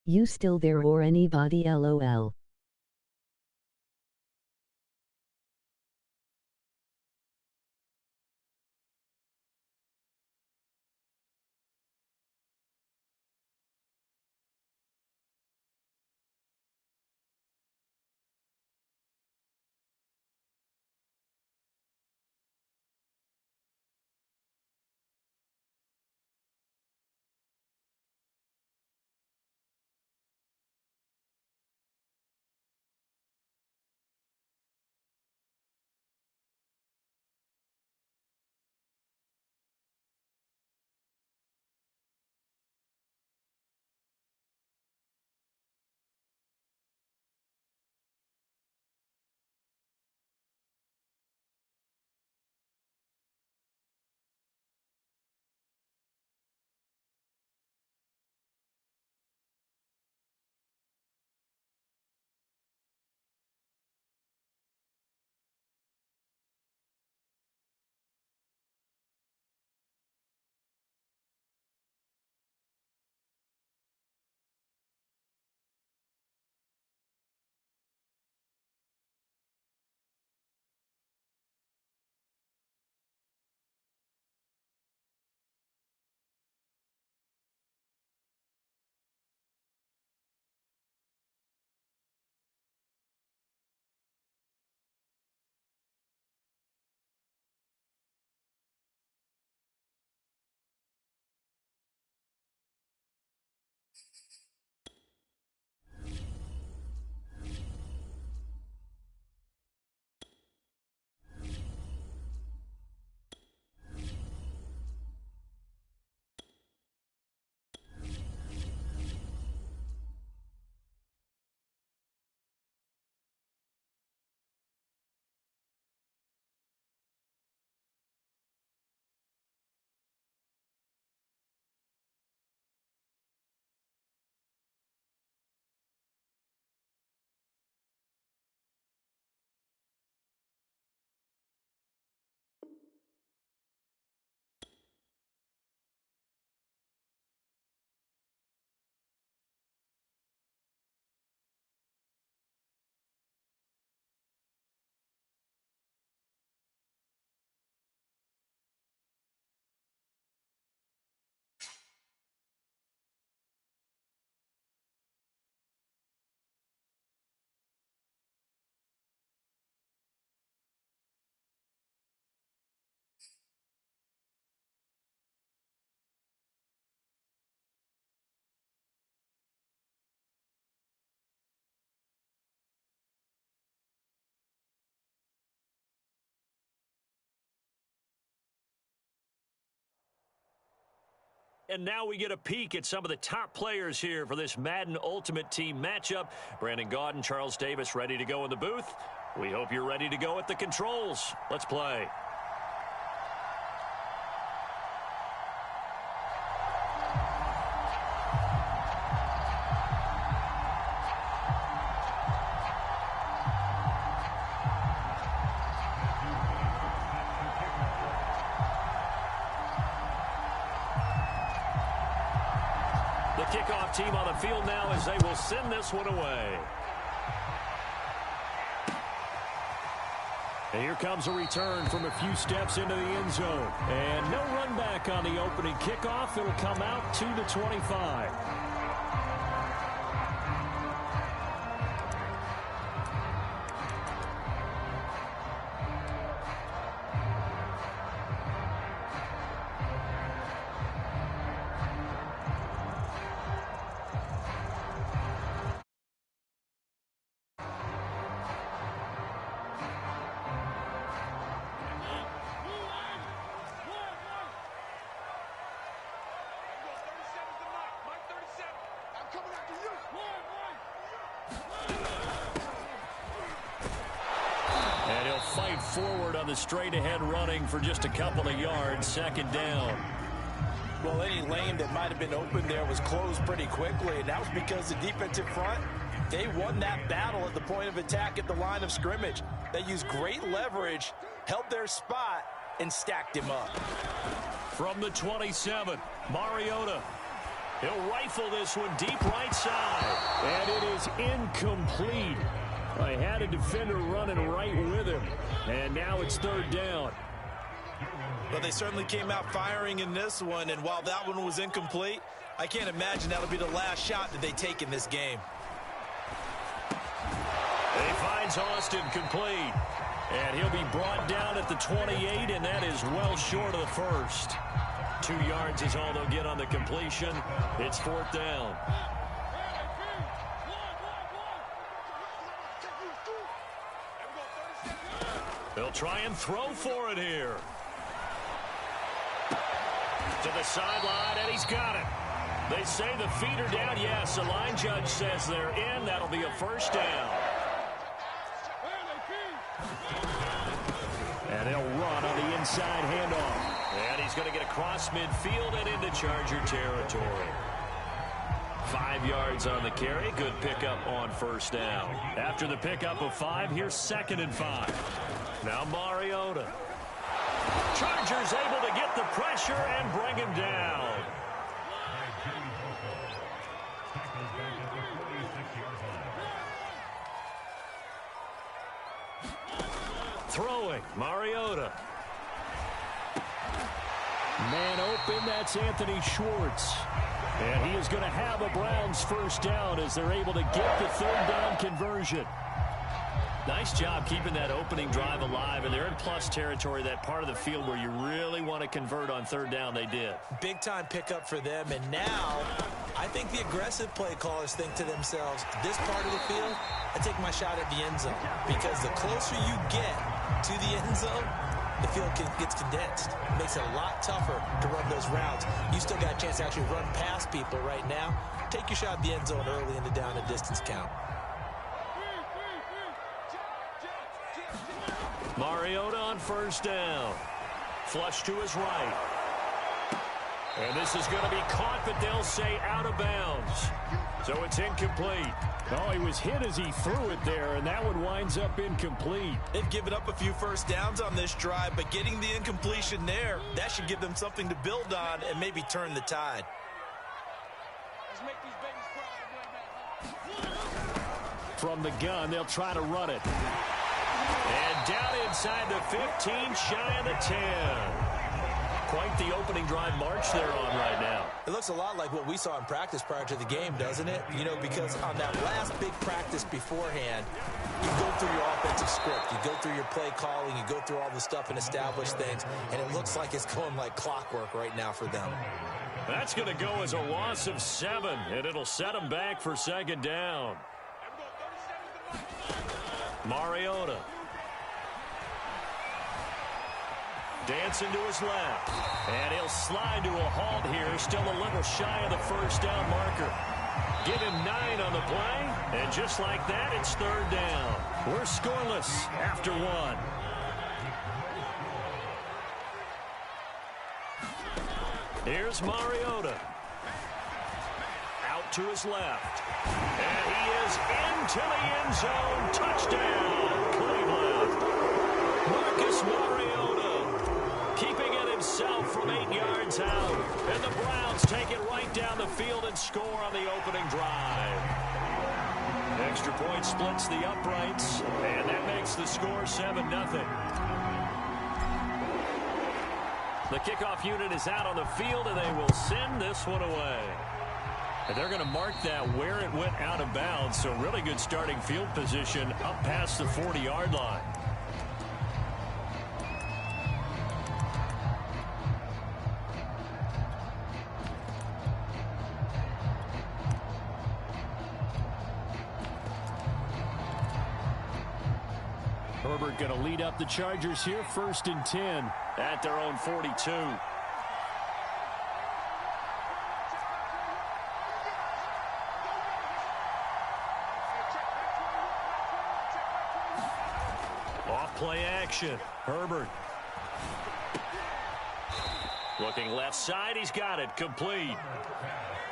D: You still there or anybody LOL?
A: And now we get a peek at some of the top players here for this Madden Ultimate Team matchup. Brandon Gaudin, Charles Davis ready to go in the booth. We hope you're ready to go at the controls. Let's play. The kickoff team on the field now as they will send this one away. And here comes a return from a few steps into the end zone. And no run back on the opening kickoff. It'll come out to the 25. And he'll fight forward on the straight-ahead running for just a couple of yards, second down.
B: Well, any lane that might have been open there was closed pretty quickly, and that was because the defensive front, they won that battle at the point of attack at the line of scrimmage. They used great leverage, held their spot, and stacked him up.
A: From the 27, Mariota. He'll rifle this one deep right side. And it is incomplete. I had a defender running right with him. And now it's third down.
B: Well, they certainly came out firing in this one, and while that one was incomplete, I can't imagine that'll be the last shot that they take in this game.
A: He finds Austin complete. And he'll be brought down at the 28, and that is well short of the first. 2 yards is all they'll get on the completion. It's fourth down. They'll try and throw for it here. To the sideline, and he's got it. They say the feet are down. Yes, the line judge says they're in. That'll be a first down. And they'll run on the inside handoff. And he's going to get across midfield and into Charger territory. 5 yards on the carry. Good pickup on first down. After the pickup of 5, here's 2nd and 5. Now Mariota. Chargers able to get the pressure and bring him down. Throwing, Mariota. Man open, that's Anthony Schwartz. And he is going to have a Browns first down as they're able to get the third down conversion. Nice job keeping that opening drive alive, and they're in plus territory, that part of the field where you really want to convert on third down. They did. Big-time pickup for them, and now I think the aggressive play callers think to themselves, this part of the field, I take my shot at the end zone, because the closer you get to the end zone, the field gets condensed. It makes it a lot tougher to run those routes. You still got a chance to actually run past people right now. Take your shot at the end zone early in the down and distance count. Mariota on first down. Flush to his right. And this is going to be caught, but they'll say out of bounds. So it's incomplete. Oh, he was hit as he threw it there, and that one winds up incomplete. They've given up a few first downs on this drive, but getting the incompletion there, that should give them something to build on and maybe turn the tide.
C: Let's make these babies cry.
A: From the gun, they'll try to run it. And down inside the 15, shy of the 10. Quite the opening drive march they're on right now. It looks a lot like what we saw in practice prior to the game, doesn't it? You know, because on that last big practice beforehand, you go through your offensive script, you go through your play calling, you go through all the stuff and establish things, and it looks like it's going like clockwork right now for them. That's going to go as a loss of 7, and it'll set them back for second down. Mariota. Dancing to his left. And he'll slide to a halt here. Still a little shy of the first down marker. Give him 9 on the play. And just like that, it's third down. We're scoreless after 1. Here's Mariota. Out to his left. And he is into the end zone. Touchdown, Cleveland. Marcus Mariota keeping it himself from 8 yards out. And the Browns take it right down the field and score on the opening drive. Extra point splits the uprights, and that makes the score 7-0. The kickoff unit is out on the field, and they will send this one away. And they're going to mark that where it went out of bounds, so really good starting field position up past the 40-yard line. Herbert going to lead up the Chargers here, 1st and 10 at their own 42. Off play action. Herbert. Looking left side. He's got it. Complete.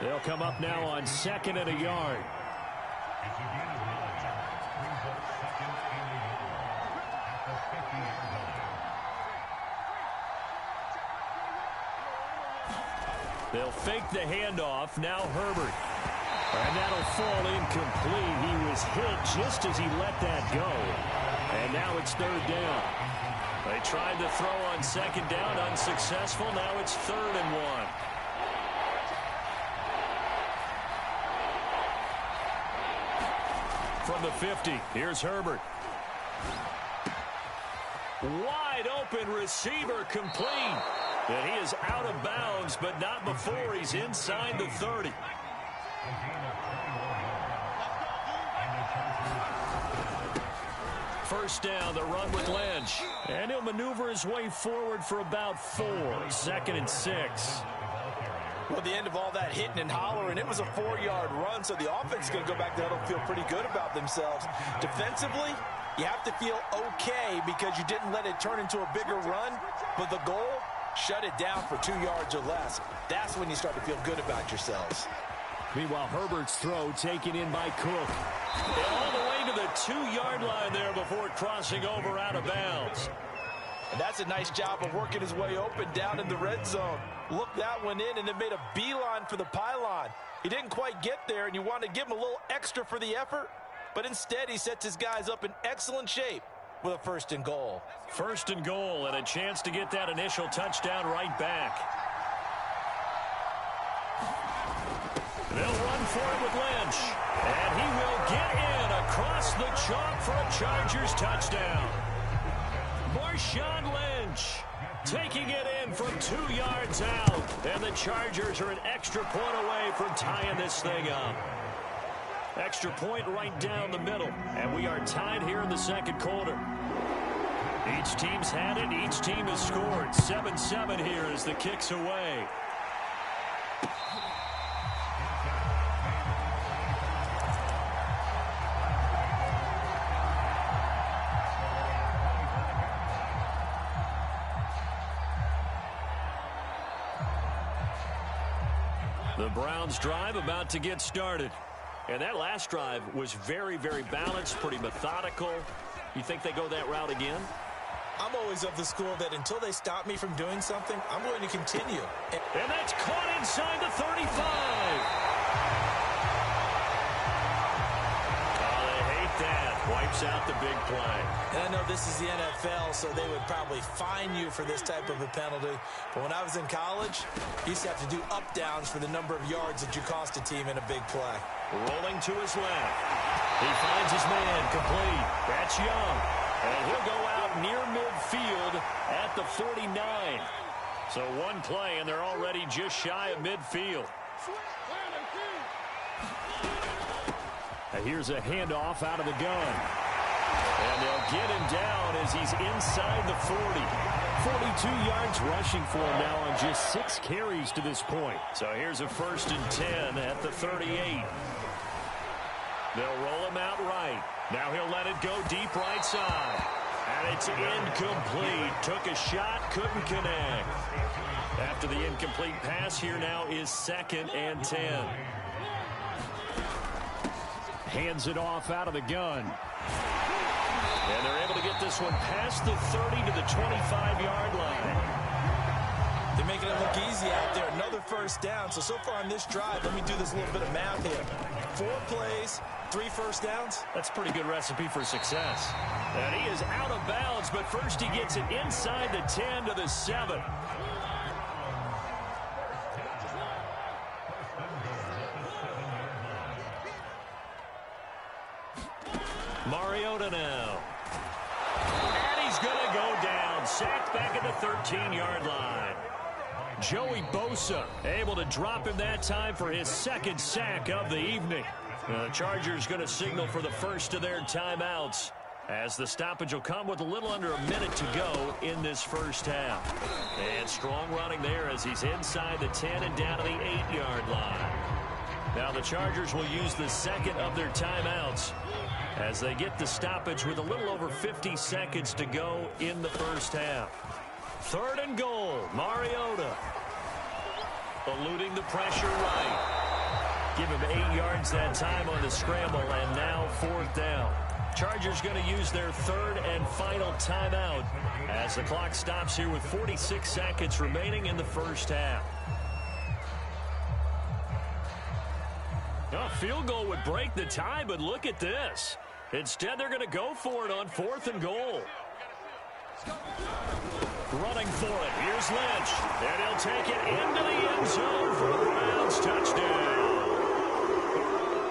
A: They'll come up now on 2nd and a yard. They'll fake the handoff. Now Herbert. And that'll fall incomplete. He was hit just as he let that go. And now it's third down. They tried to throw on second down, unsuccessful. Now it's 3rd and 1. From the 50, here's Herbert. Wide open receiver complete. And he is out of bounds, but not before he's inside the 30. First down, the run with Lynch. And he'll maneuver his way forward for about 4. 2nd and 6.
B: Well, the end of all that hitting and hollering, it was a 4-yard run, so the offense is going to go back there and feel pretty good about themselves. Defensively, you have to feel okay because you didn't let it turn into a bigger run, but the goal, shut it down for 2 yards or less. That's when you start to feel good about yourselves.
A: Meanwhile, Herbert's throw taken in by Cook. And all the way to the 2-yard line there before crossing over out of bounds.
B: And that's a nice job of working his way open down in the red zone. Looked that one in and then made a beeline for the pylon. He didn't quite get there, and you want to give him a little extra for the effort, but instead he sets his guys up in excellent shape with a 1st and goal.
A: 1st and goal, and a chance to get that initial touchdown right back. They'll run for it with Lynch. And he will get in across the chalk for a Chargers touchdown. Marshawn Lynch taking it in from 2 yards out. And the Chargers are an extra point away from tying this thing up. Extra point right down the middle. And we are tied here in the 2nd quarter. Each team's had it. Each team has scored. 7-7 here as the kick's away. The Browns drive about to get started. And that last drive was very, very balanced, pretty methodical. You think they go that route again?
B: I'm always of the school that until they stop me from doing something, I'm going to continue.
A: And that's caught inside the 35. Oh, they hate that. Wipes out the big play.
B: And I know this is the NFL, so they would probably fine you for this type of a penalty. But when I was in college, you used to have to do up-downs for the number of yards that you cost a team in a big play.
A: Rolling to his left. He finds his man complete. That's Young. And he'll go out near midfield at the 49. So one play, and they're already just shy of midfield. And here's a handoff out of the gun. And they'll get him down as he's inside the 40. 42 yards rushing for him now on just 6 carries to this point. So here's a 1st and 10 at the 38. They'll roll him out right. Now he'll let it go deep right side. And it's incomplete. Took a shot, couldn't connect. After the incomplete pass, here now is 2nd and 10. Hands it off out of the gun. And they're able to get this one past the 30 to the 25-yard line.
B: They're making it look easy out there. Another 1st down. So far on this drive, let me do this little bit of math here. 4 plays, 3 1st downs.
A: That's a pretty good recipe for success. And he is out of bounds, but first he gets it inside the 10 to the 7. Mariota now. And he's going to go down. Sacked back at the 13-yard line. Joey Bosa able to drop him that time for his 2nd sack of the evening. The Chargers going to signal for the first of their timeouts, as the stoppage will come with a little under a minute to go in this first half. And strong running there as he's inside the 10 and down to the 8-yard line. Now the Chargers will use the 2nd of their timeouts as they get the stoppage with a little over 50 seconds to go in the first half. 3rd and goal, Mariota. Eluding the pressure right. Give him 8 yards that time on the scramble, and now 4th down. Chargers going to use their 3rd and final timeout as the clock stops here with 46 seconds remaining in the first half. A field goal would break the tie, but look at this. Instead, they're going to go for it on 4th and goal. Running for it. Here's Lynch. And he'll take it into the end zone for the Browns. Touchdown.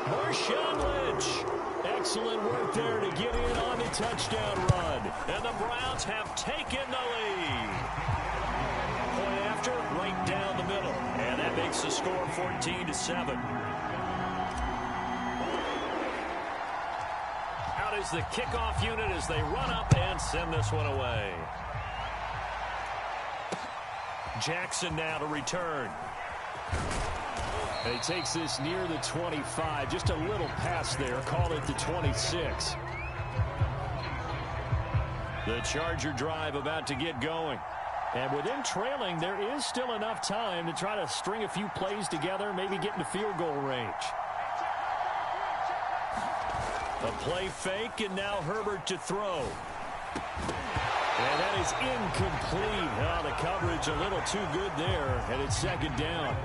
A: Marshawn Lynch. Excellent work there to get in on the touchdown run. And the Browns have taken the lead. Point after, right down the middle. And that makes the score 14-7. Out is the kickoff unit as they run up and send this one away. Jackson now to return. And he takes this near the 25. Just a little pass there. Call it the 26. The Charger drive about to get going. And with them trailing, there is still enough time to try to string a few plays together, maybe get into field goal range. A play fake, and now Herbert to throw. And that is incomplete. Oh, the coverage a little too good there, and it's second down.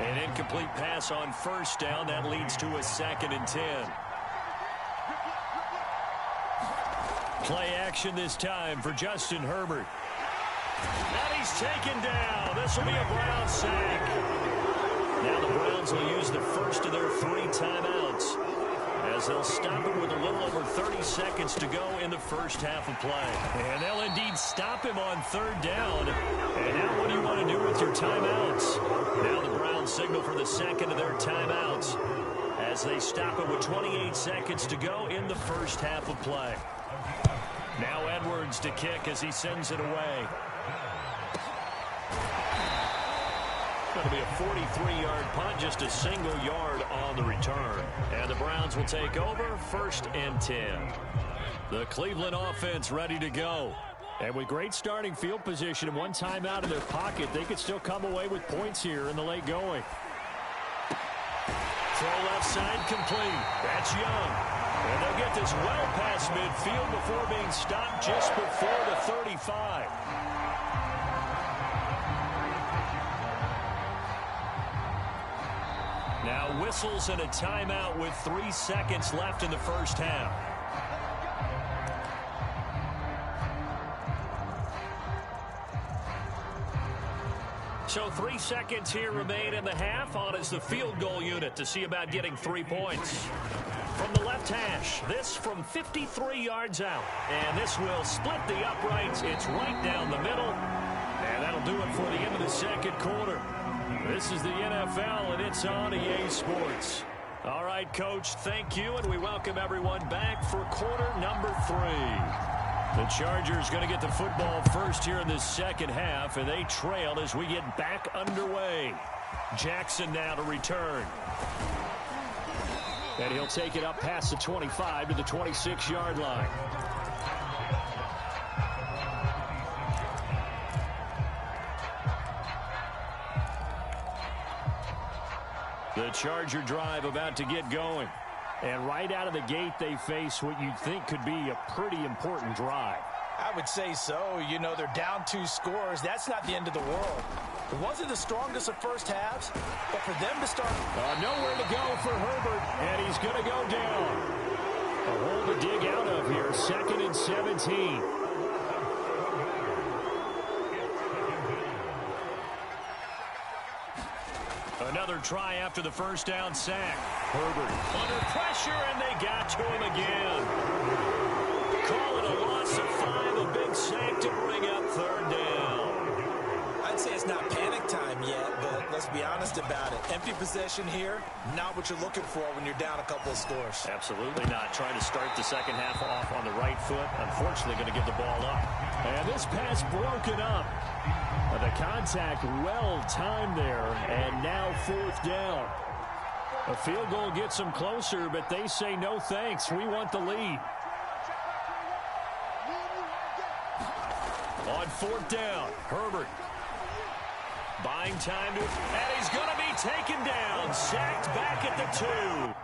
A: An incomplete pass on first down. That leads to a 2nd and 10. Play action this time for Justin Herbert. And he's taken down. This will be a Browns sack. Now the Browns will use the first of their 3 timeouts, as they'll stop him with a little over 30 seconds to go in the first half of play. And they'll indeed stop him on 3rd down. And now what do you want to do with your timeouts? Now the Browns signal for the second of their timeouts as they stop him with 28 seconds to go in the first half of play. Now Edwards to kick as he sends it away. Going to be a 43-yard punt, just a single yard on the return. And the Browns will take over 1st and 10. The Cleveland offense ready to go. And with great starting field position and one timeout in their pocket, they could still come away with points here in the late going. Throw left side complete. That's Young. And they'll get this well past midfield before being stopped just before the 35. Now whistles and a timeout with 3 seconds left in the first half. So 3 seconds here remain in the half. On is the field goal unit to see about getting 3 points. From the left hash, this from 53 yards out. And this will split the uprights. It's right down the middle. And that'll do it for the end of the second quarter. This is the NFL, and it's on EA Sports. All right, Coach, thank you, and we welcome everyone back for quarter number 3. The Chargers going to get the football first here in this second half, and they trail as we get back underway. Jackson now to return. And he'll take it up past the 25 to the 26-yard line. The Charger drive about to get going. And right out of the gate, they face what you'd think could be a pretty important drive.
B: I would say so. You know, they're down 2 scores. That's not the end of the world. It wasn't the strongest of first halves, but for them to start...
A: nowhere to go for Herbert, and he's going to go down. A hole to dig out of here, 2nd and 17. Another try after the first down sack. Herbert under pressure, and they got to him again. Call it a loss of 5, a big sack to bring up 3rd down.
B: I'd say it's not panic time yet, but let's be honest about it. Empty possession here, not what you're looking for when you're down a couple of scores.
A: Absolutely not. Trying to start the second half off on the right foot. Unfortunately, going to give the ball up. And this pass broken up. The contact well timed there, and now 4th down. A field goal gets them closer, but they say no thanks. We want the lead. On 4th down, Herbert. Buying time and he's going to be taken down. Sacked back at the 2.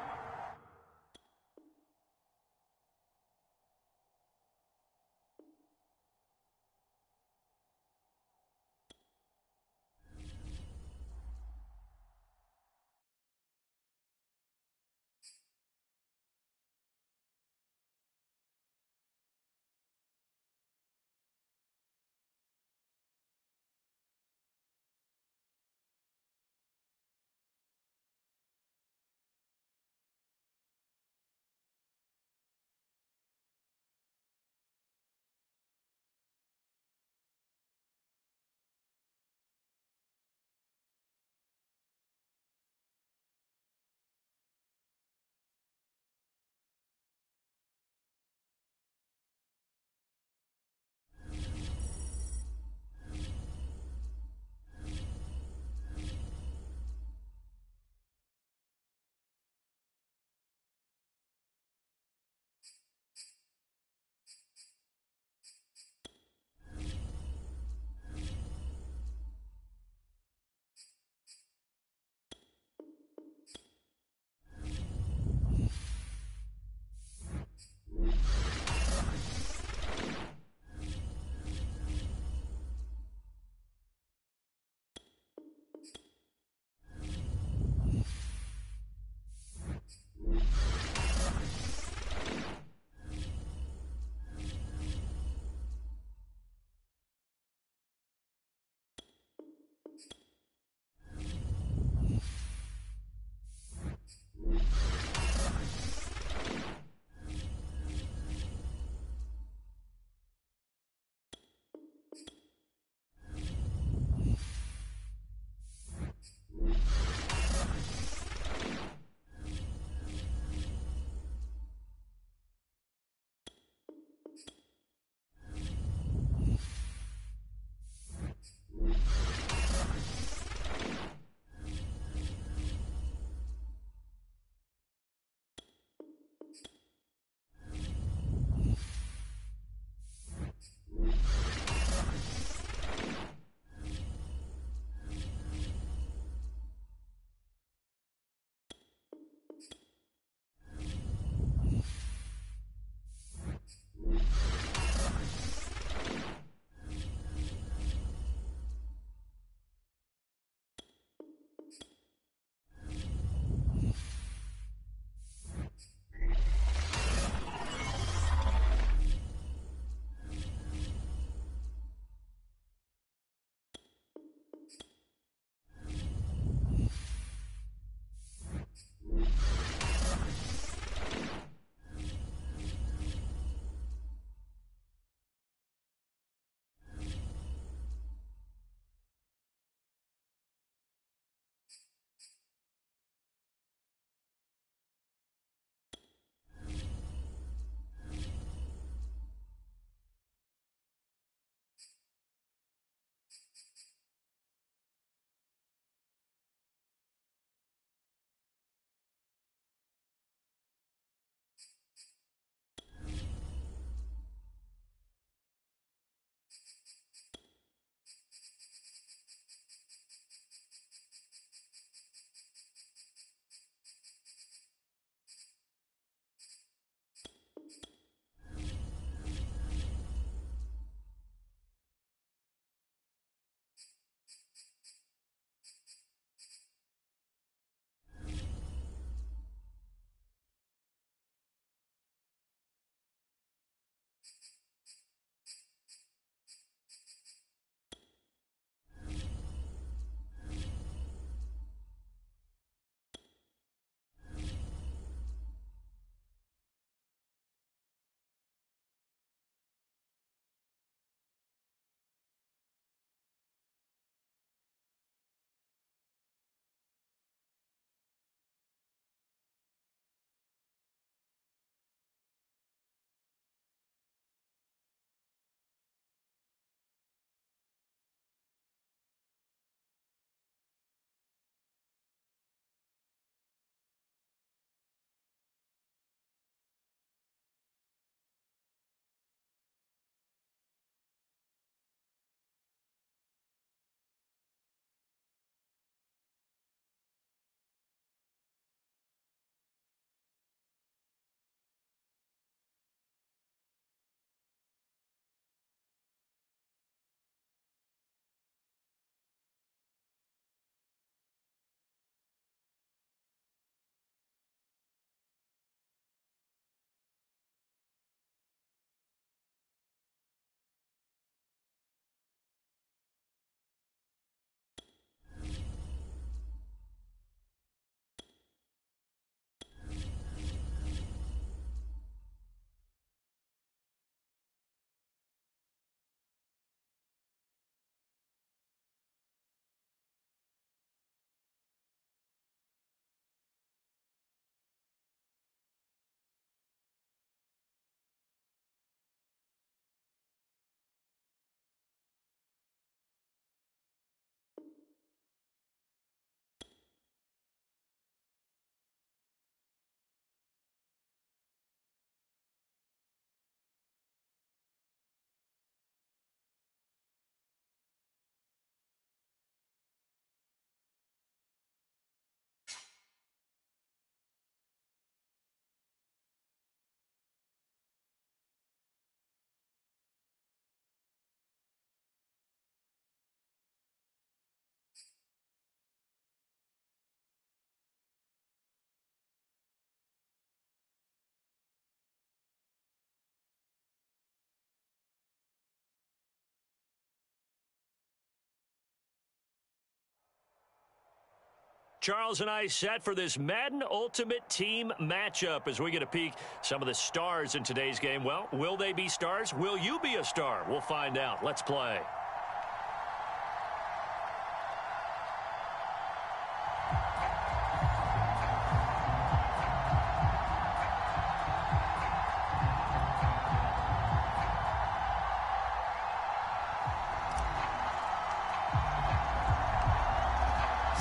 A: Charles and I set for this Madden Ultimate Team matchup as we get a peek some of the stars in today's game. Well, will they be stars? Will you be a star? We'll find out. Let's play.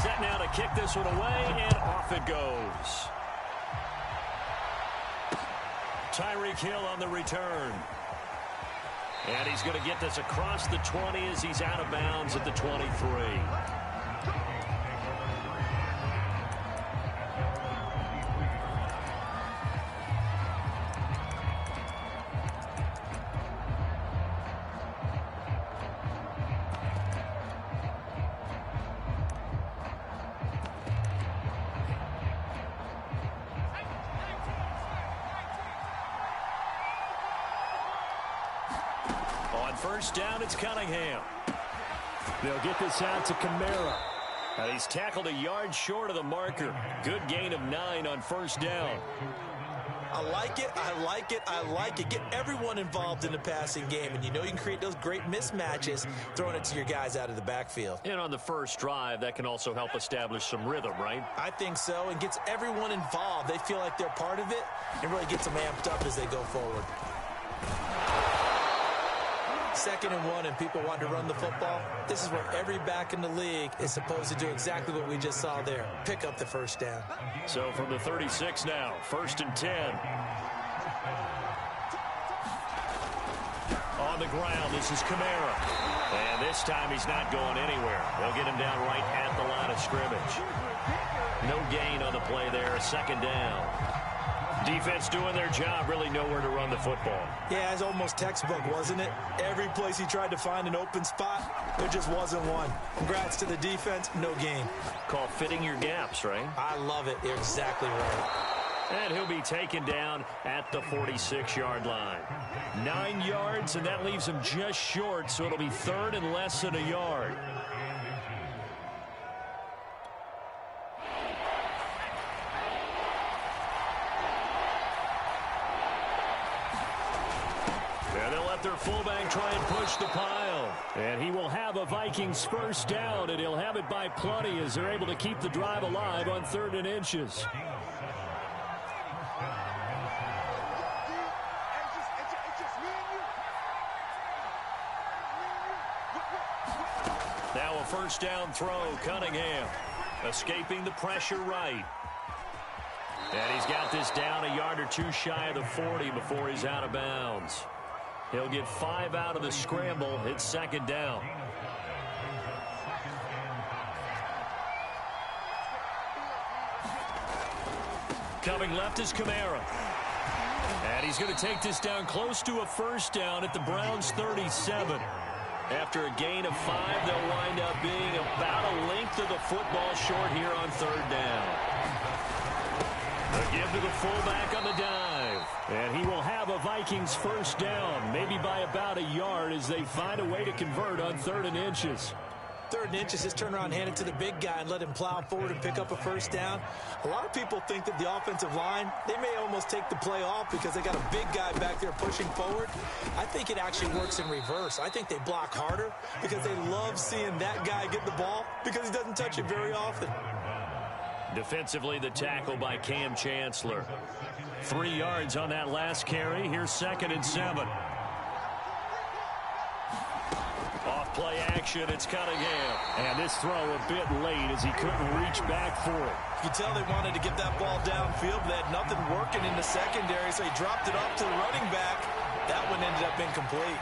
A: Set now to kick this one away, and off it goes. Tyreek Hill on the return. And he's going to get this across the 20 as he's out of bounds at the 23. On first down, it's Cunningham. They'll get this out to Kamara. And he's tackled a yard short of the marker. Good gain of 9 on first down.
B: I like it, I like it, I like it. Get everyone involved in the passing game, and you know you can create those great mismatches throwing it to your guys out of the backfield.
A: And on the first drive, that can also help establish some rhythm, right?
B: I think so, and gets everyone involved. They feel like they're part of it, and really gets them amped up as they go forward. 2nd and 1, and people want to run the football. This is where every back in the league is supposed to do exactly what we just saw there. Pick up the first down.
A: So from the 36 now, 1st and 10. On the ground, this is Kamara. And this time he's not going anywhere. They'll get him down right at the line of scrimmage. No gain on the play there, 2nd down. Defense doing their job, really nowhere to run the football.
B: Yeah, it's almost textbook, wasn't it? Every place he tried to find an open spot, there just wasn't one. Congrats to the defense, no gain.
A: Called fitting your gaps, right?
B: I love it. You're exactly right.
A: And he'll be taken down at the 46-yard line. 9 yards, and that leaves him just short, so it'll be 3rd and less than a yard. Their fullback try and push the pile. And he will have a Vikings first down, and he'll have it by plenty as they're able to keep the drive alive on 3rd and inches. Now a first down throw, Cunningham. Escaping the pressure right. And he's got this down a yard or two shy of the 40 before he's out of bounds. He'll get 5 out of the scramble. It's 2nd down. Coming left is Kamara. And he's going to take this down close to a first down at the Browns' 37. After a gain of 5, they'll wind up being about a length of the football short here on 3rd down. A give to the fullback on the dive. And he will have a Vikings first down, maybe by about a yard as they find a way to convert on 3rd and inches.
B: 3rd and inches, just turn around, hand it to the big guy and let him plow forward and pick up a first down. A lot of people think that the offensive line, they may almost take the play off because they got a big guy back there pushing forward. I think it actually works in reverse. I think they block harder because they love seeing that guy get the ball because he doesn't touch it very often.
A: Defensively, the tackle by Cam Chancellor. 3 yards on that last carry. Here's 2nd and 7. Off play action, it's Cunningham. And this throw a bit late as he couldn't reach back for it.
B: You can tell they wanted to get that ball downfield, but they had nothing working in the secondary, so he dropped it off to the running back. That one ended up incomplete.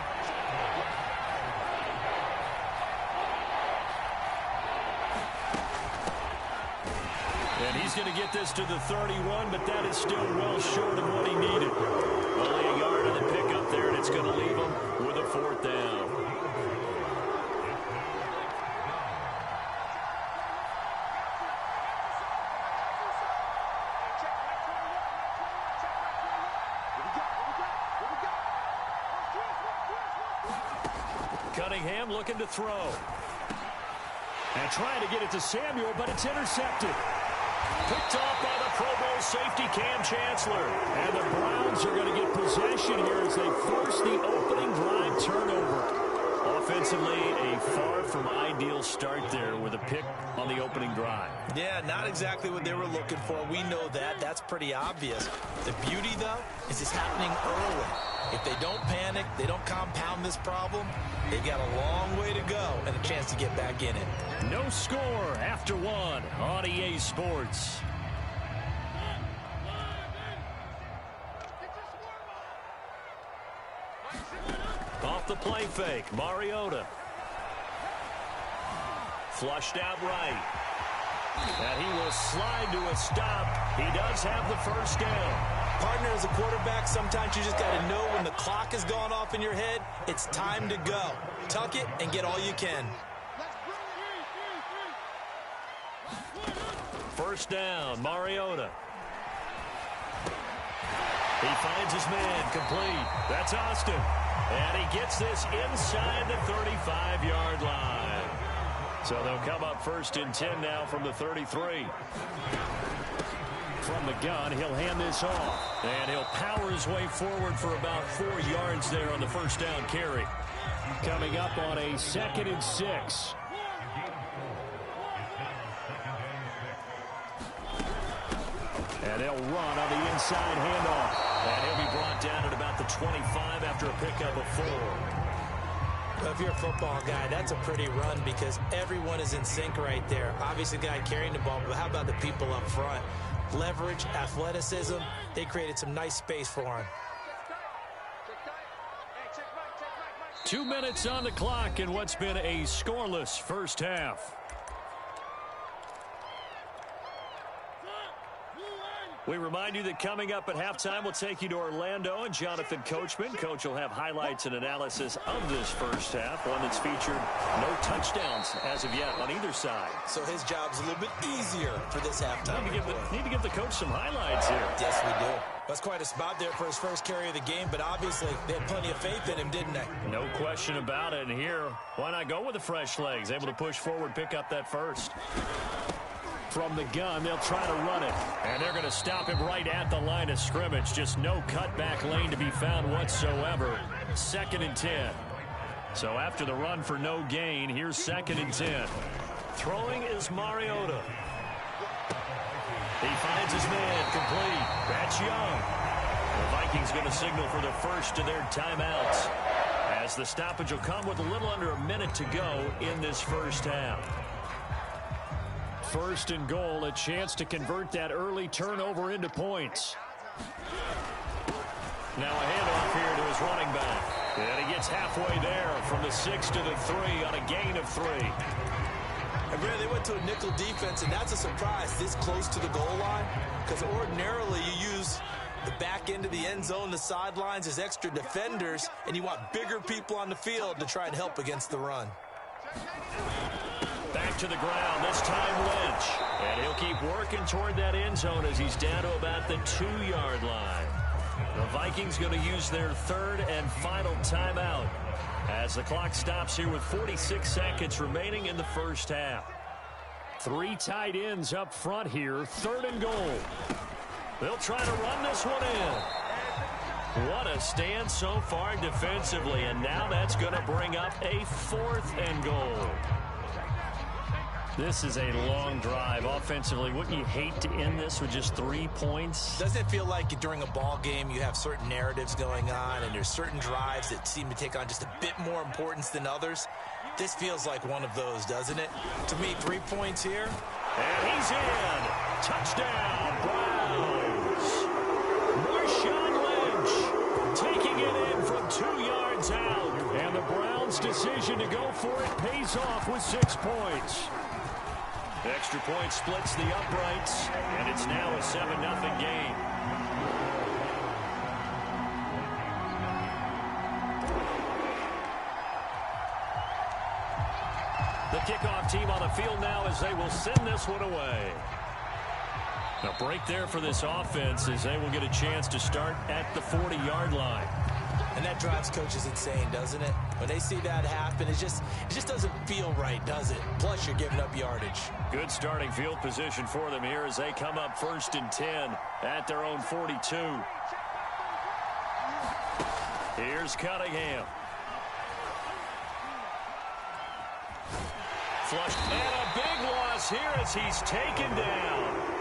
A: And he's going to get this to the 31, but that is still well short of what he needed. Only a yard on the pickup there, and it's going to leave him with a 4th down. Cunningham looking to throw. And trying to get it to Samuel, but it's intercepted. Picked off by the Pro Bowl safety Cam Chancellor. And the Browns are going to get possession here as they force the opening drive turnover. Offensively, a far from ideal start there with a pick on the opening drive.
B: Yeah, not exactly what they were looking for. We know that. That's pretty obvious. The beauty, though, is it's happening early. If they don't panic, they don't compound this problem, they've got a long way to go and a chance to get back in it.
A: No score after one on EA Sports. Off the play fake, Mariota. Flushed out right. And he will slide to a stop. He does have the first down.
B: Partner, as a quarterback, sometimes you just got to know when the clock has gone off in your head, it's time to go. Tuck it and get all you can.
A: First down, Mariota. He finds his man, complete. That's Austin. And he gets this inside the 35-yard line. So they'll come up first and 10 now from the 33. From the gun, he'll hand this off. And he'll power his way forward for about 4 yards there on the first down carry. Coming up on a 2nd and 6. And they'll run on the inside handoff. And he'll be brought down at about the 25 after a pickup of 4.
B: Well, if you're a football guy, that's a pretty run because everyone is in sync right there. Obviously, the guy carrying the ball, but how about the people up front? Leverage, athleticism, they created some nice space for him.
A: 2 minutes on the clock in what's been a scoreless first half. We remind you that coming up at halftime, we'll take you to Orlando and Jonathan Coachman. Coach will have highlights and analysis of this first half, one that's featured no touchdowns as of yet on either side.
B: So his job's a little bit easier for this halftime.
A: Need to give the coach some highlights here.
B: Yes, we do. That's quite a spot there for his first carry of the game, but obviously they had plenty of faith in him, didn't they?
A: No question about it. And here, why not go with the fresh legs? Able to push forward, pick up that first. From the gun, they'll try to run it. And they're going to stop him right at the line of scrimmage. Just no cutback lane to be found whatsoever. 2nd and 10. So after the run for no gain, here's 2nd and 10. Throwing is Mariota. He finds his man, complete. That's Young. The Vikings going to signal for the first of their timeouts, as the stoppage will come with a little under a minute to go in this first half. 1st and goal, a chance to convert that early turnover into points. Now a handoff here to his running back. And he gets halfway there from the 6 to the 3 on a gain of 3.
B: And Brad, they went to a nickel defense, and that's a surprise this close to the goal line, because ordinarily you use the back end of the end zone, the sidelines as extra defenders, and you want bigger people on the field to try and help against the run.
A: Back to the ground, this time Lynch. And he'll keep working toward that end zone as he's down to about the 2-yard line. The Vikings going to use their 3rd and final timeout as the clock stops here with 46 seconds remaining in the first half. 3 tight ends up front here, 3rd and goal. They'll try to run this one in. What a stand so far defensively, and now that's going to bring up a 4th and goal. This is a long drive. Offensively, wouldn't you hate to end this with just 3 points?
B: Doesn't it feel like during a ball game you have certain narratives going on and there's certain drives that seem to take on just a bit more importance than others? This feels like one of those, doesn't it? To me, 3 points here.
A: And he's in. Touchdown, Browns. Marshawn Lynch taking it in from 2 yards out. And the Browns' decision to go for it pays off with 6 points. The extra point splits the uprights, and it's now a 7-0 game. The kickoff team on the field now as they will send this one away. A break there for this offense as they will get a chance to start at the 40-yard line.
B: And that drives coaches insane, doesn't it? When they see that happen, it just doesn't feel right, does it? Plus, you're giving up yardage.
A: Good starting field position for them here as they come up 1st and 10 at their own 42. Here's Cunningham. Flushed, and a big loss here as he's taken down.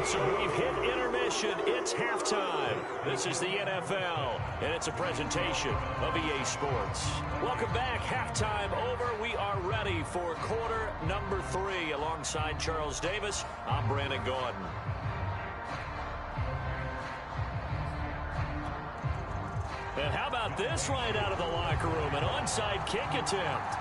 A: So we've hit intermission. It's halftime. This is the NFL, and it's a presentation of EA Sports. Welcome back. Halftime over. We are ready for quarter number 3. Alongside Charles Davis, I'm Brandon Gordon. And how about this right out of the locker room? An onside kick attempt.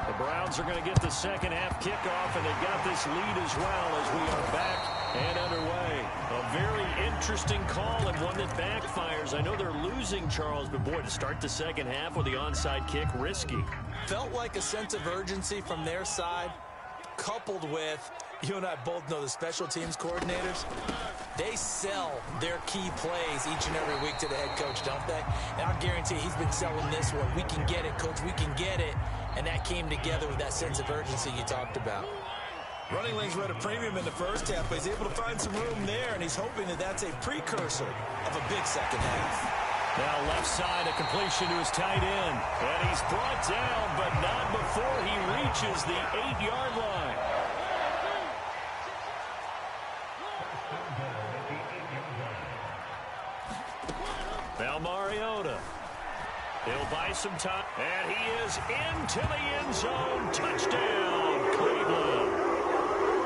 A: The Browns are going to get the second half kickoff, and they've got this lead as well as we are back and underway. A very interesting call and one that backfires. I know they're losing, Charles, but boy, to start the second half with the onside kick, risky.
B: Felt like a sense of urgency from their side, coupled with, you and I both know the special teams coordinators, they sell their key plays each and every week to the head coach, don't they? And I'll guarantee he's been selling this one. We can get it, coach, we can get it. And that came together with that sense of urgency you talked about. Running lanes were at a premium in the first half, but he's able to find some room there, and he's hoping that that's a precursor of a big second half.
A: Now left side, a completion to his tight end. And he's brought down, but not before he reaches the 8-yard line. Now Mariota. He'll buy some time. And he is into the end zone. Touchdown, Cleveland.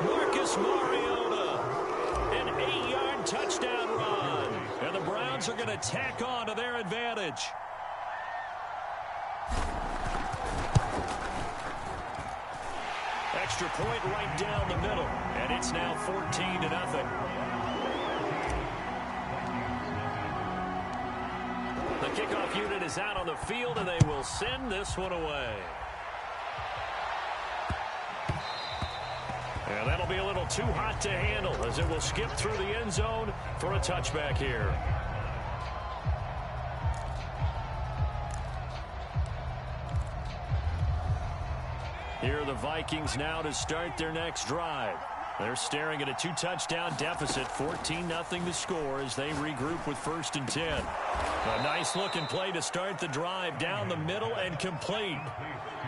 A: Marcus Mariota. An 8-yard touchdown run. And the Browns are going to tack on to their advantage. Extra point right down the middle. And it's now 14-0. The kickoff unit is out on the field, and they will send this one away. And that'll be a little too hot to handle as it will skip through the end zone for a touchback here. Here are the Vikings now to start their next drive. They're staring at a 2-touchdown deficit, 14-0 to score as they regroup with 1st and 10. A nice-looking play to start the drive down the middle and complete.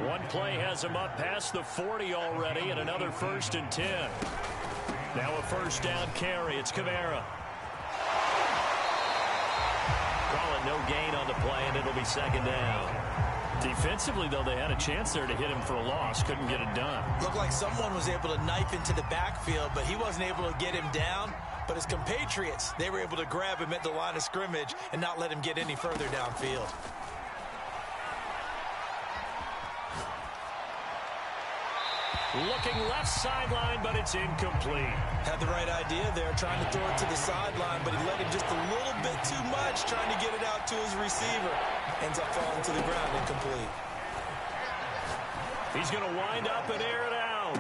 A: One play has them up past the 40 already and another 1st and 10. Now a first down carry. It's Kamara. Call it no gain on the play, and it'll be second down. Defensively, though, they had a chance there to hit him for a loss. Couldn't get it done.
B: Looked like someone was able to knife into the backfield, but he wasn't able to get him down. But his compatriots, they were able to grab him at the line of scrimmage and not let him get any further downfield.
A: Looking left sideline, but it's incomplete.
B: Had the right idea there, trying to throw it to the sideline, but he let him just a little bit too much, trying to get it out to his receiver. Ends up falling to the ground, incomplete.
A: He's going to wind up and air it out.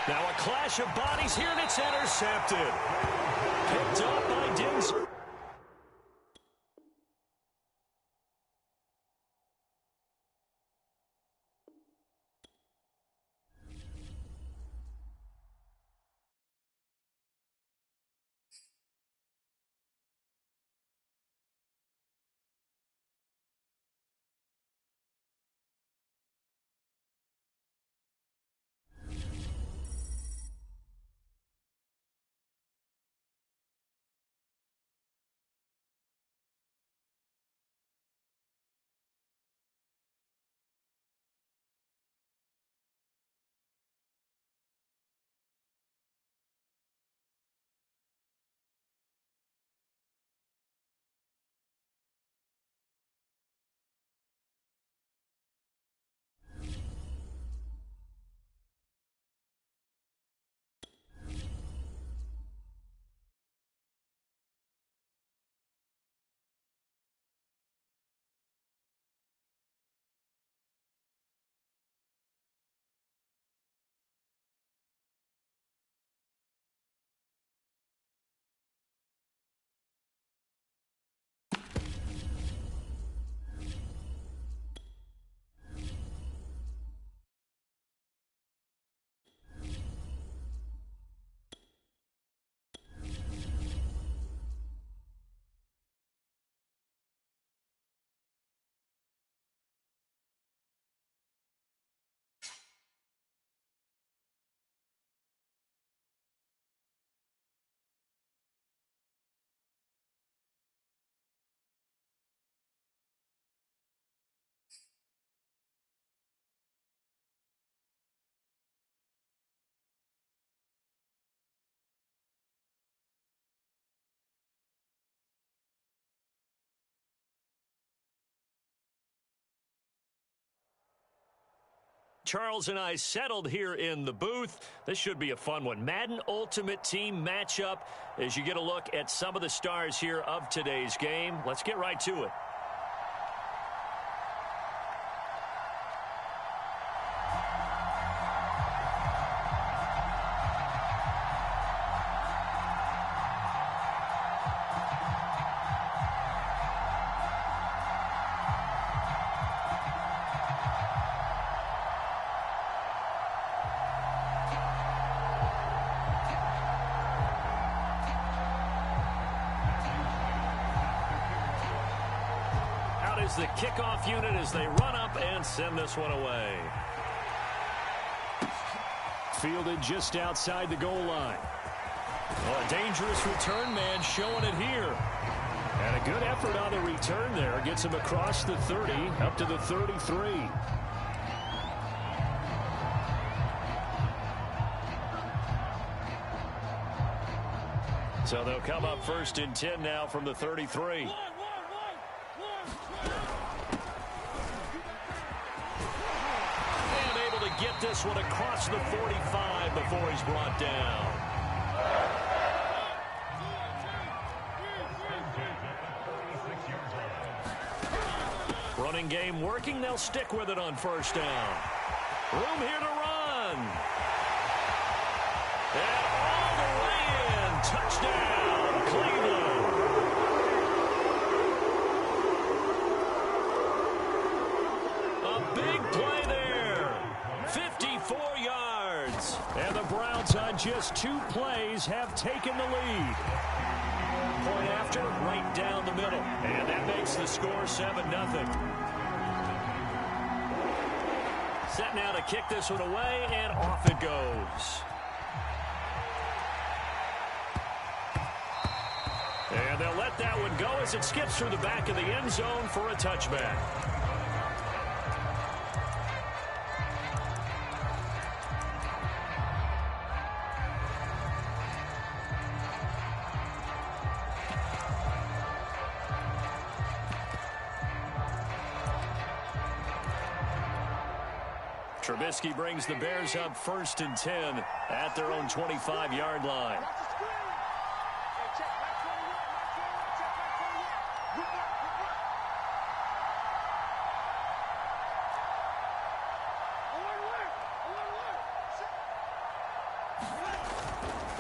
A: Now a clash of bodies here, and it's intercepted. Picked up by Denzel. Charles and I settled here in the booth. This should be a fun one. Madden Ultimate Team matchup as you get a look at some of the stars here of today's game. Let's get right to it. Is the kickoff unit as they run up and send this one away. Fielded just outside the goal line. Well, a dangerous return man showing it here. And a good effort on the return there. Gets him across the 30, up to the 33. So they'll come up 1st and 10 now from the 33. Get this one across the 45 before he's brought down. Running game working. They'll stick with it on 1st down. Room here to run. And all the way in. Touchdown, Cleveland. A big play there. 54 yards. And the Browns on just 2 plays have taken the lead. Point after, right down the middle. And that makes the score 7-0. Set now to kick this one away, and off it goes. And they'll let that one go as it skips through the back of the end zone for a touchback. Trubisky brings the Bears up 1st and 10 at their own 25-yard line.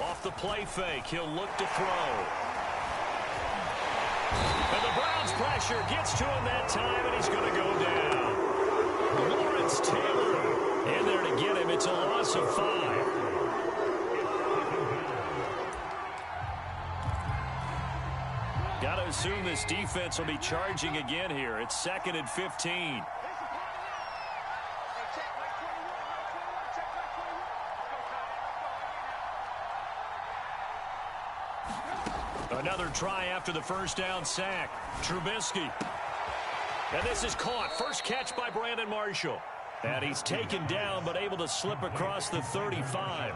A: Off the play fake, he'll look to throw. And the Browns pressure gets to him that time, and he's going to go down. Lawrence Taylor in there to get him. It's a loss of 5. Got to assume this defense will be charging again here. It's 2nd and 15. Another try after the 1st down sack. Trubisky. And this is caught. First catch by Brandon Marshall. And he's taken down, but able to slip across the 35.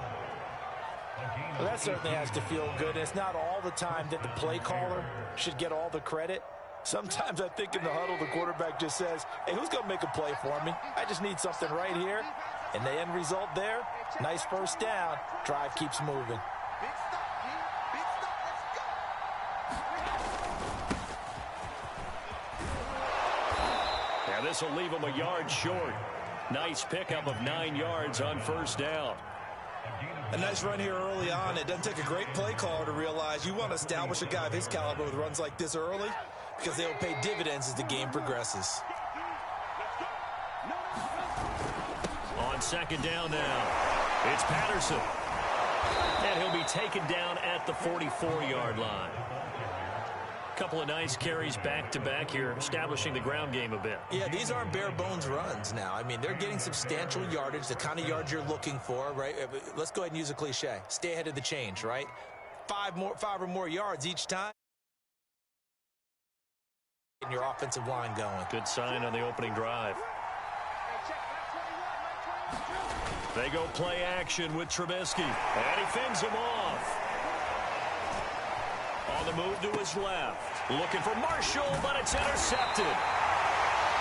B: Well, that certainly has to feel good. And it's not all the time that the play caller should get all the credit. Sometimes I think in the huddle, the quarterback just says, hey, who's going to make a play for me? I just need something right here. And the end result there, nice 1st down. Drive keeps moving.
A: This will leave him a yard short. Nice pickup of 9 yards on 1st down.
B: A nice run here early on. It doesn't take a great play caller to realize you want to establish a guy of his caliber with runs like this early because they will pay dividends as the game progresses.
A: On 2nd down now, it's Patterson. And he'll be taken down at the 44-yard line. Couple of nice carries back-to-back here, establishing the ground game a bit.
B: Yeah, these aren't bare-bones runs now. I mean, they're getting substantial yardage, the kind of yards you're looking for, right? Let's go ahead and use a cliche. Stay ahead of the change, right? 5 or more yards each time. And your offensive line going.
A: Good sign on the opening drive. They go play action with Trubisky. And he fends him off. On the move to his left. Looking for Marshall, but it's intercepted.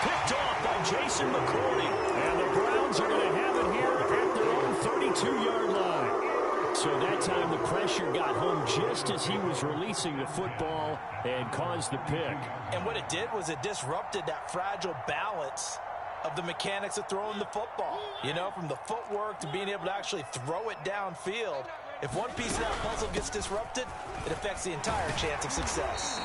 A: Picked off by Jason McCourty. And the Browns are going to have it here at their own 32-yard line. So that time the pressure got home just as he was releasing the football and caused the pick.
B: And what it did was it disrupted that fragile balance of the mechanics of throwing the football. You know, from the footwork to being able to actually throw it downfield. If one piece of that puzzle gets disrupted, it affects the entire chance of success.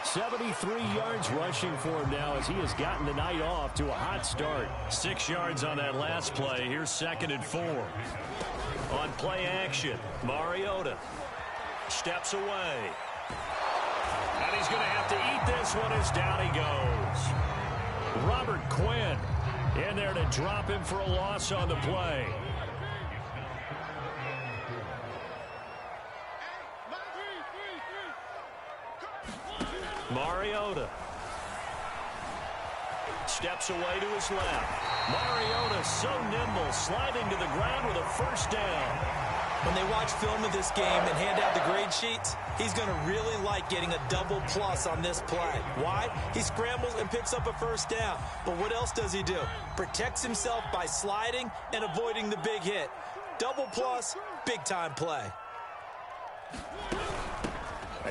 A: 73 yards rushing for him now as he has gotten the night off to a hot start. 6 yards on that last play. Here's 2nd and 4. On play action, Mariota steps away. And he's going to have to eat this one as down he goes. Robert Quinn in there to drop him for a loss on the play. Mariota steps away to his left. Mariota so nimble, sliding to the ground with a first down.
B: When they watch film of this game and hand out the grade sheets, he's going to really like getting a double plus on this play. Why? He scrambles and picks up a first down. But what else does he do? Protects himself by sliding and avoiding the big hit. Double plus, big-time play.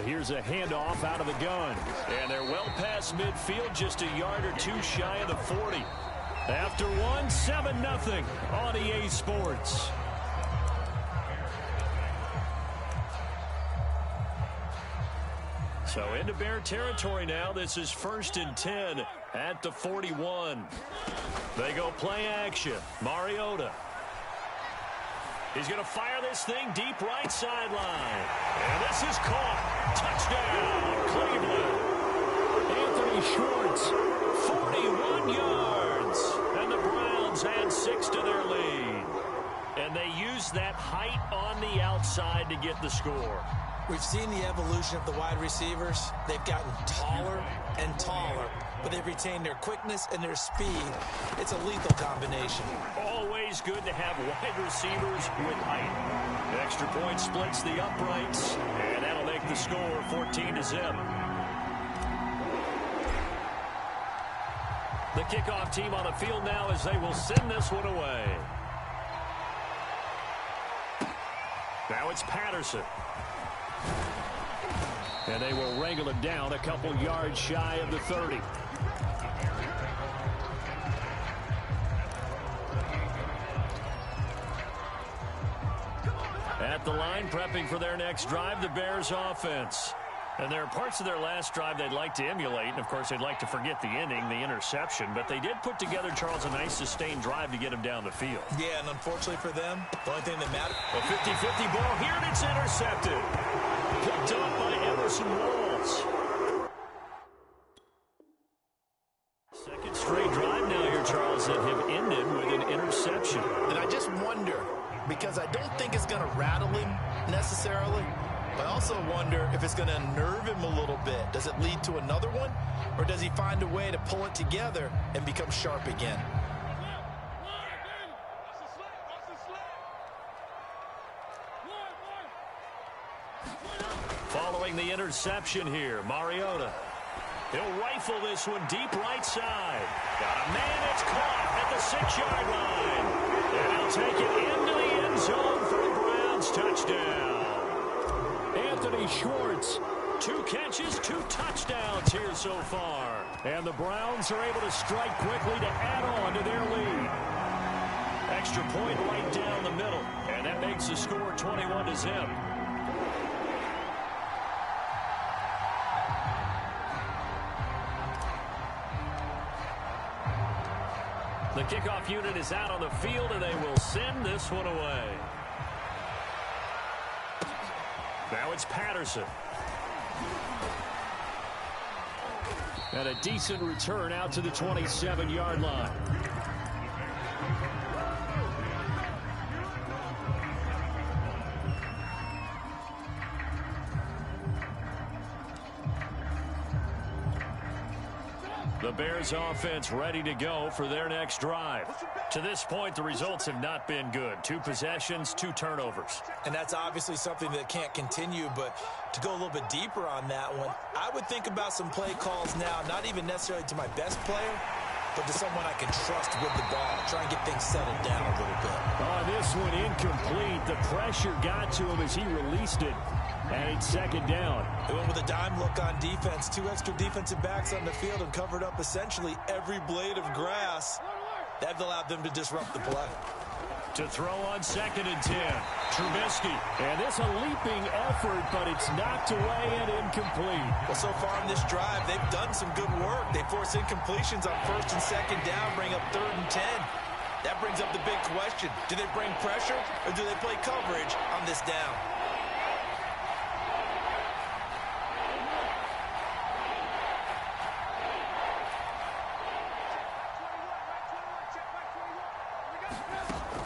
A: Here's a handoff out of the gun. And they're well past midfield, just a yard or two shy of the 40. After one, 7-0 on EA Sports. So into Bear territory now. This is 1st and 10 at the 41. They go play action. Mariota. He's going to fire this thing deep right sideline. And this is caught. Touchdown, Cleveland. Anthony Schwartz, 41 yards. And the Browns add 6 to their lead. And they use that height on the outside to get the score.
B: We've seen the evolution of the wide receivers. They've gotten taller and taller, but they've retained their quickness and their speed. It's a lethal combination.
A: Always good to have wide receivers with height. The extra point splits the uprights, and that'll make the score 14-0. The kickoff team on the field now as they will send this one away. Now it's Patterson. And they will wrangle it down a couple yards shy of the 30. At the line, prepping for their next drive, the Bears offense. And there are parts of their last drive they'd like to emulate. And, of course, they'd like to forget the inning, the interception. But they did put together, Charles, a nice sustained drive to get him down the field.
B: Yeah, and unfortunately for them, the only thing that matters.
A: A 50-50 ball here, and it's intercepted. Picked off by Emerson Walls. Second straight drive now here, Charles, that have ended with an interception.
E: And I just wonder, because I don't think it's going to rattle him necessarily, but I also wonder if it's going to unnerve him a little bit. Does it lead to another one, or does he find a way to pull it together and become sharp again?
A: Following the interception here, Mariota. He'll rifle this one deep right side. Got a man, it's caught at the 6-yard line. And he'll take it into the end zone for the Browns touchdown. Anthony Schwartz, 2 catches, 2 touchdowns here so far. And the Browns are able to strike quickly to add on to their lead. Extra point right down the middle. And that makes the score 21-0. The kickoff unit is out on the field, and they will send this one away. Now it's Patterson. And a decent return out to the 27-yard line. The Bears offense ready to go for their next drive. To this point, the results have not been good. 2 possessions, 2 turnovers.
B: And that's obviously something that can't continue, but to go a little bit deeper on that one, I would think about some play calls now, not even necessarily to my best player, but to someone I can trust with the ball. Try and get things settled down a little bit.
A: Oh, this one incomplete. The pressure got to him as he released it. And it's 2nd down.
B: They went with a dime look on defense. 2 extra defensive backs on the field and covered up essentially every blade of grass. That allowed them to disrupt the play.
A: To throw on 2nd and 10. Trubisky. And this a leaping effort, but it's knocked away and incomplete.
B: Well, so far in this drive, they've done some good work. They force incompletions on 1st and 2nd down, bring up 3rd and 10. That brings up the big question. Do they bring pressure or do they play coverage on this down?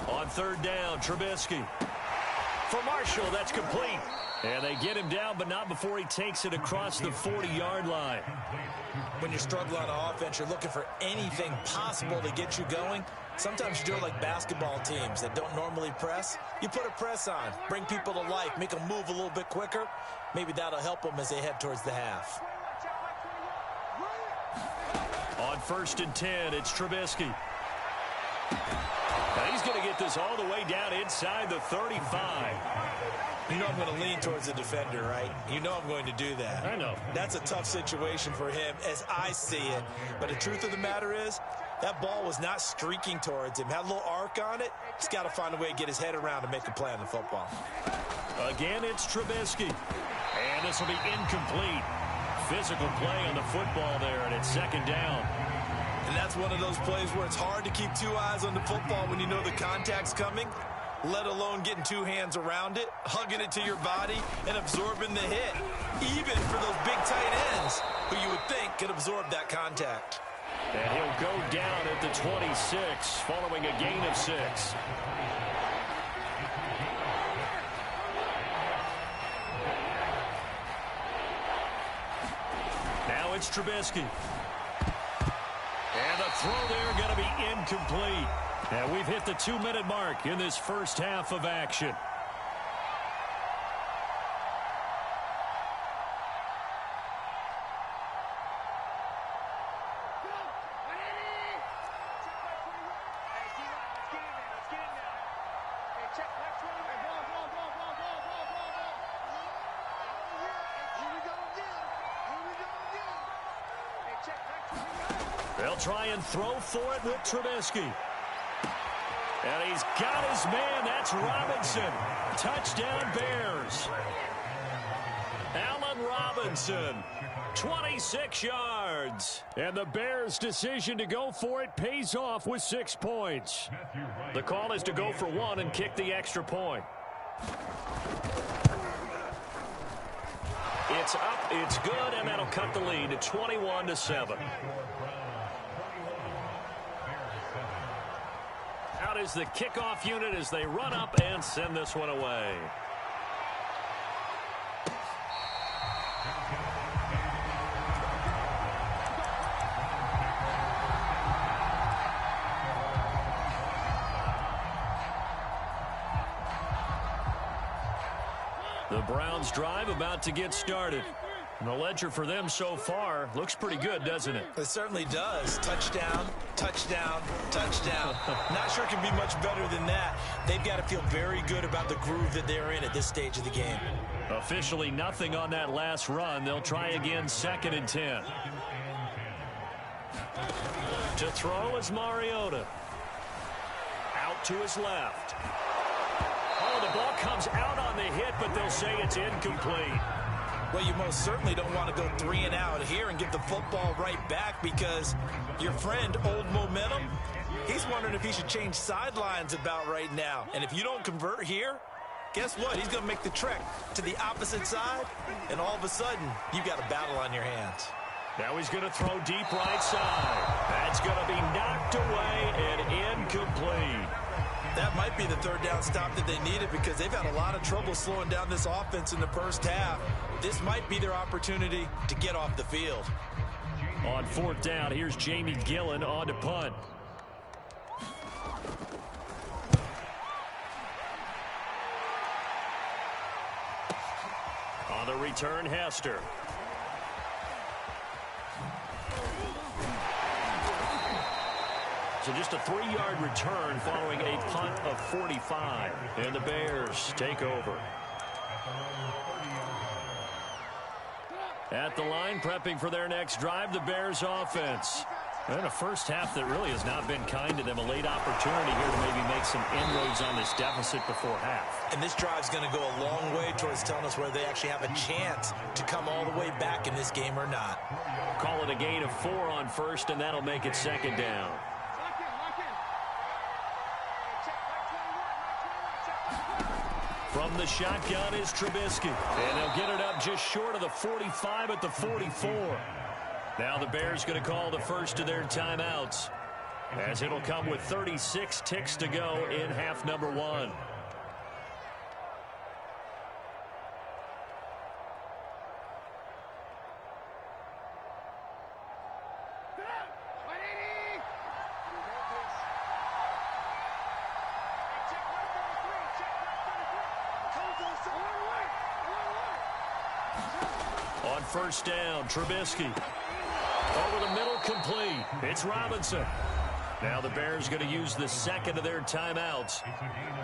A: On 3rd down, Trubisky. For Marshall, that's complete. And they get him down, but not before he takes it across the 40-yard line.
B: When you're struggling on offense, you're looking for anything possible to get you going. Sometimes you do it like basketball teams that don't normally press. You put a press on, bring people to life, make them move a little bit quicker. Maybe that'll help them as they head towards the half.
A: On 1st and 10, it's Trubisky. Now he's going to get this all the way down inside the 35.
B: You know I'm going to lean towards the defender, right? You know I'm going to do that.
A: I know.
B: That's a tough situation for him as I see it. But the truth of the matter is, that ball was not streaking towards him. Had a little arc on it. He's got to find a way to get his head around and make a play on the football.
A: Again, it's Trubisky. And this will be incomplete. Physical play on the football there, and it's 2nd down.
B: And that's one of those plays where it's hard to keep 2 eyes on the football when you know the contact's coming, let alone getting 2 hands around it, hugging it to your body, and absorbing the hit, even for those big tight ends who you would think could absorb that contact.
A: And he'll go down at the 26 following a gain of 6. Now it's Trubisky. And the throw there going to be incomplete. And we've hit the 2-minute mark in this first half of action. They'll try and throw for it with Trubisky. And he's got his man. That's Robinson. Touchdown, Bears. Allen Robinson, 26 yards. And the Bears' decision to go for it pays off with 6 points. The call is to go for 1 and kick the extra point. It's up, it's good, and that'll cut the lead to 21-7. Out is the kickoff unit as they run up and send this one away. The Browns drive about to get started. And the ledger for them so far looks pretty good, doesn't it?
B: It certainly does. Touchdown, touchdown, touchdown. Not sure it can be much better than that. They've got to feel very good about the groove that they're in at this stage of the game.
A: Officially nothing on that last run. They'll try again 2nd and 10. To throw is Mariota. Out to his left. Oh, the ball comes out on the hit, but they'll say it's incomplete.
B: Well, you most certainly don't want to go 3 and out here and give the football right back because your friend, Old Momentum, he's wondering if he should change sidelines about right now. And if you don't convert here, guess what? He's going to make the trek to the opposite side, and all of a sudden, you've got a battle on your hands.
A: Now he's going to throw deep right side. That's going to be knocked away and incomplete.
B: That might be the 3rd down stop that they needed because they've had a lot of trouble slowing down this offense in the first half. This might be their opportunity to get off the field.
A: On fourth down, here's Jamie Gillen on to punt. On the return, Hester. So just a 3-yard return following a punt of 45. And the Bears take over. At the line, prepping for their next drive, the Bears offense. And a first half that really has not been kind to them. A late opportunity here to maybe make some inroads on this deficit before half.
B: And this drive's going to go a long way towards telling us whether they actually have a chance to come all the way back in this game or not.
A: Call it a gain of 4 on first, and that'll make it second down. From the shotgun is Trubisky. And they'll get it up just short of the 45 at the 44. Now the Bears going to call the first of their timeouts, as it'll come with 36 ticks to go in half number 1. On first down, Trubisky. Over the middle, complete. It's Robinson. Now the Bears going to use the second of their timeouts,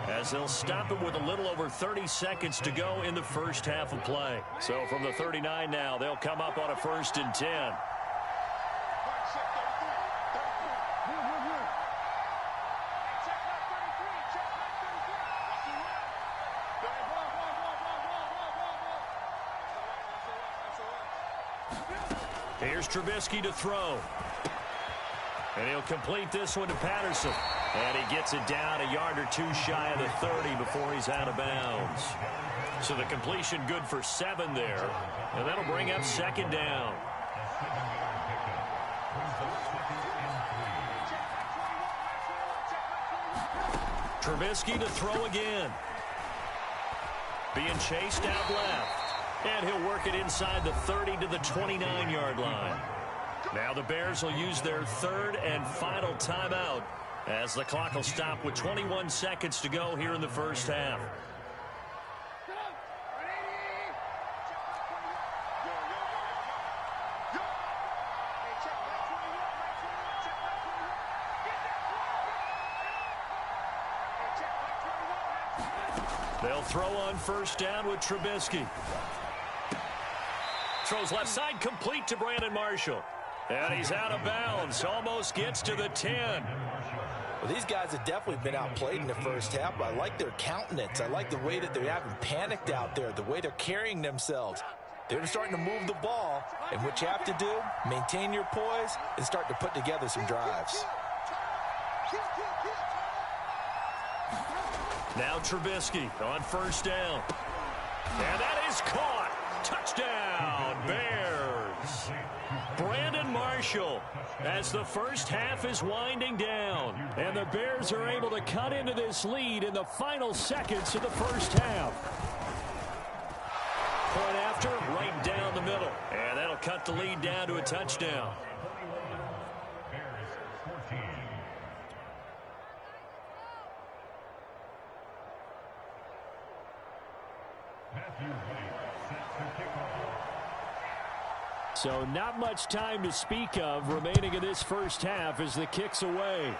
A: as they'll stop it with a little over 30 seconds to go in the first half of play. So from the 39 now, they'll come up on a 1st and 10. Here's Trubisky to throw. And he'll complete this one to Patterson. And he gets it down a yard or 2 shy of the 30 before he's out of bounds. So the completion good for 7 there. And that'll bring up second down. Trubisky to throw again. Being chased out left. And he'll work it inside the 30 to the 29-yard line. Now the Bears will use their 3rd and final timeout, as the clock will stop with 21 seconds to go here in the first half. They'll throw on first down with Trubisky. Throws left side, complete to Brandon Marshall. And he's out of bounds. Almost gets to the 10.
B: Well, these guys have definitely been outplayed in the first half, but I like their countenance. I like the way that they haven't panicked out there, the way they're carrying themselves. They're starting to move the ball, and what you have to do, maintain your poise and start to put together some drives.
A: Now Trubisky on first down. And that is caught. Touchdown, Bears. Brandon Marshall, as the first half is winding down. And the Bears are able to cut into this lead in the final seconds of the first half. Point after, right down the middle. And that'll cut the lead down to a touchdown. So not much time to speak of remaining in this first half as the kick's away.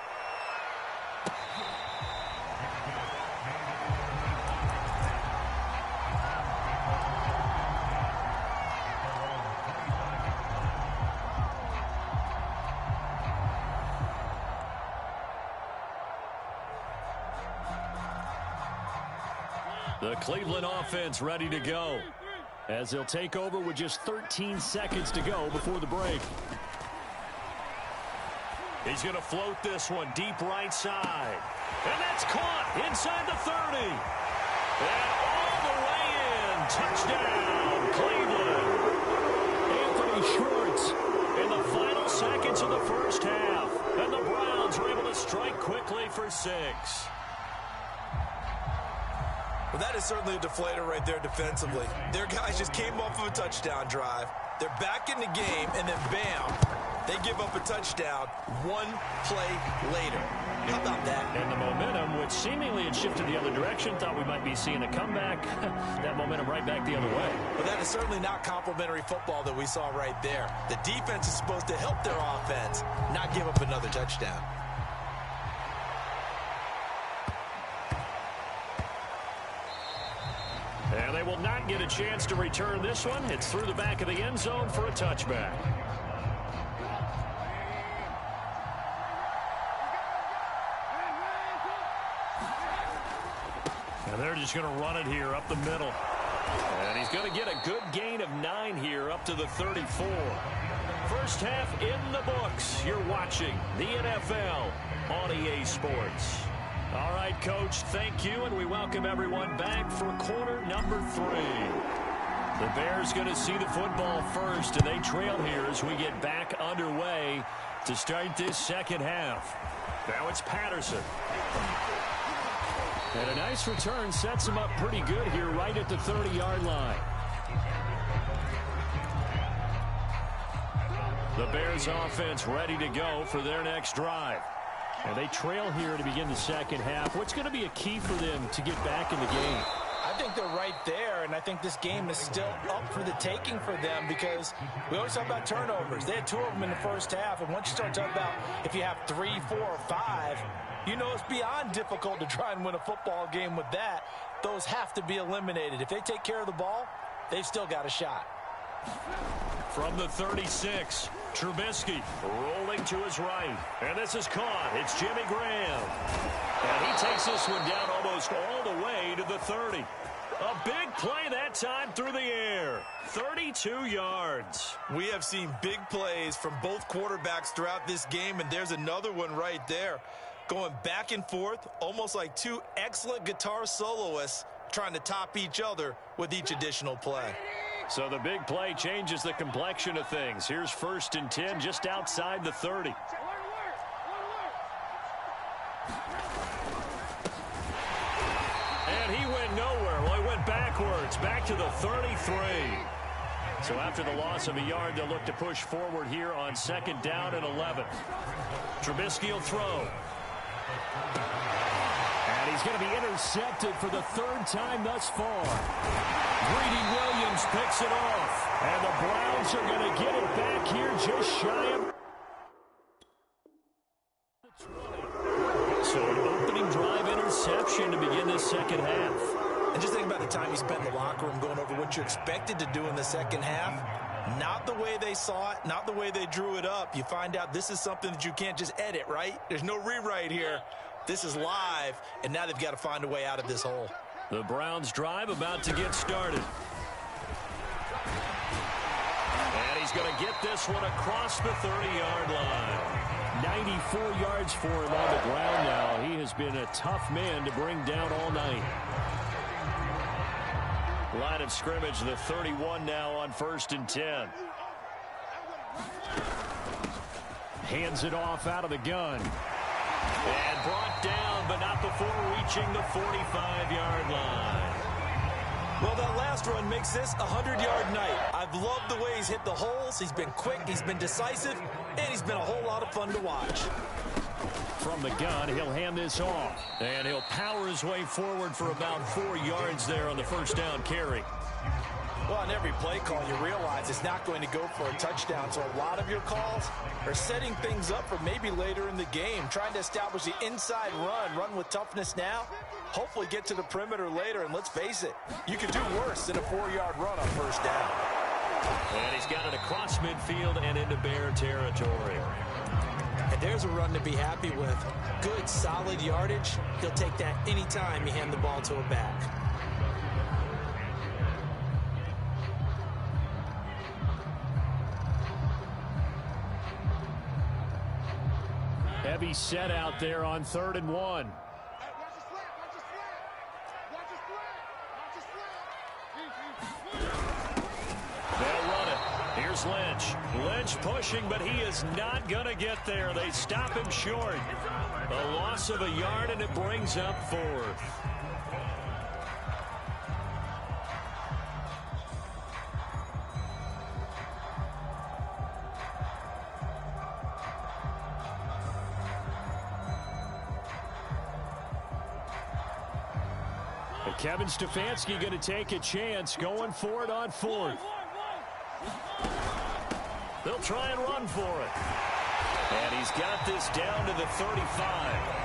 A: The Cleveland offense ready to go, as they'll take over with just 13 seconds to go before the break. He's going to float this one deep right side. And that's caught inside the 30. And all the way in. Touchdown, Cleveland. Anthony Schwartz in the final seconds of the first half. And the Browns are able to strike quickly for 6.
B: Well, that is certainly a deflator right there defensively. Their guys just came off of a touchdown drive. They're back in the game, and then bam, They give up a touchdown one play later. How about that?
A: And the momentum, which seemingly had shifted the other direction, thought we might be seeing a comeback. That momentum right back the other way.
B: But that is certainly not complimentary football that we saw right there. The defense is supposed to help their offense, not give up another touchdown.
A: And they will not get a chance to return this one. It's through the back of the end zone for a touchback. And they're just going to run it here up the middle. And he's going to get a good gain of 9 here up to the 34. First half in the books. You're watching the NFL on EA Sports. All right, Coach, thank you, and we welcome everyone back for quarter number 3. The Bears going to see the football first, and they trail here as we get back underway to start this second half. Now it's Patterson. And a nice return sets him up pretty good here right at the 30-yard line. The Bears offense ready to go for their next drive. And they trail here to begin the second half. What's going to be a key for them to get back in the game?
B: I think they're right there, and I think this game is still up for the taking for them because we always talk about turnovers. They had 2 of them in the first half, and once you start talking about if you have 3, 4, or 5, you know it's beyond difficult to try and win a football game with that. Those have to be eliminated. If they take care of the ball, they've still got a shot.
A: From the 36, Trubisky rolling to his right. And this is caught. It's Jimmy Graham. And he takes this one down almost all the way to the 30. A big play that time through the air. 32 yards.
E: We have seen big plays from both quarterbacks throughout this game, and there's another one right there. Going back and forth, almost like 2 excellent guitar soloists trying to top each other with each additional play.
A: So the big play changes the complexion of things. Here's 1st and 10 just outside the 30. And he went nowhere. Well, he went backwards, back to the 33. So after the loss of a yard, they'll look to push forward here on 2nd down and 11. Trubisky will throw. And he's going to be intercepted for the 3rd time thus far. Greedy Williams picks it off. And the Browns are going to get it back here just shy of. So an opening drive interception to begin this second half.
B: And just think about the time you spent in the locker room going over what you expected to do in the second half. Not the way they saw it, not the way they drew it up. You find out this is something that you can't just edit, right? There's no rewrite here. This is live, and now they've got to find a way out of this hole.
A: The Browns drive about to get started. And he's going to get this one across the 30-yard line. 94 yards for him on the ground now. He has been a tough man to bring down all night. Line of scrimmage, the 31 now on 1st and 10. Hands it off out of the gun. And brought down, but not before reaching the 45-yard line.
B: Well, that last run makes this a 100-yard night. I've loved the way he's hit the holes. He's been quick, he's been decisive, and he's been a whole lot of fun to watch.
A: From the gun, he'll hand this off. And he'll power his way forward for about 4 yards there on the 1st down carry.
B: Well, on every play call, you realize it's not going to go for a touchdown. So a lot of your calls are setting things up for maybe later in the game, trying to establish the inside run with toughness now, hopefully get to the perimeter later. And let's face it, you could do worse than a 4-yard run on 1st down.
A: And he's got it across midfield and into Bear territory.
B: And there's a run to be happy with. Good, solid yardage. He'll take that anytime you hand the ball to a back.
A: Heavy set out there on 3rd and 1. They'll run it. Here's Lynch. Lynch pushing, but he is not going to get there. They stop him short. A loss of a yard, and it brings up 4th. Kevin Stefanski going to take a chance going for it on fourth. They'll try and run for it. And he's got this down to the 35.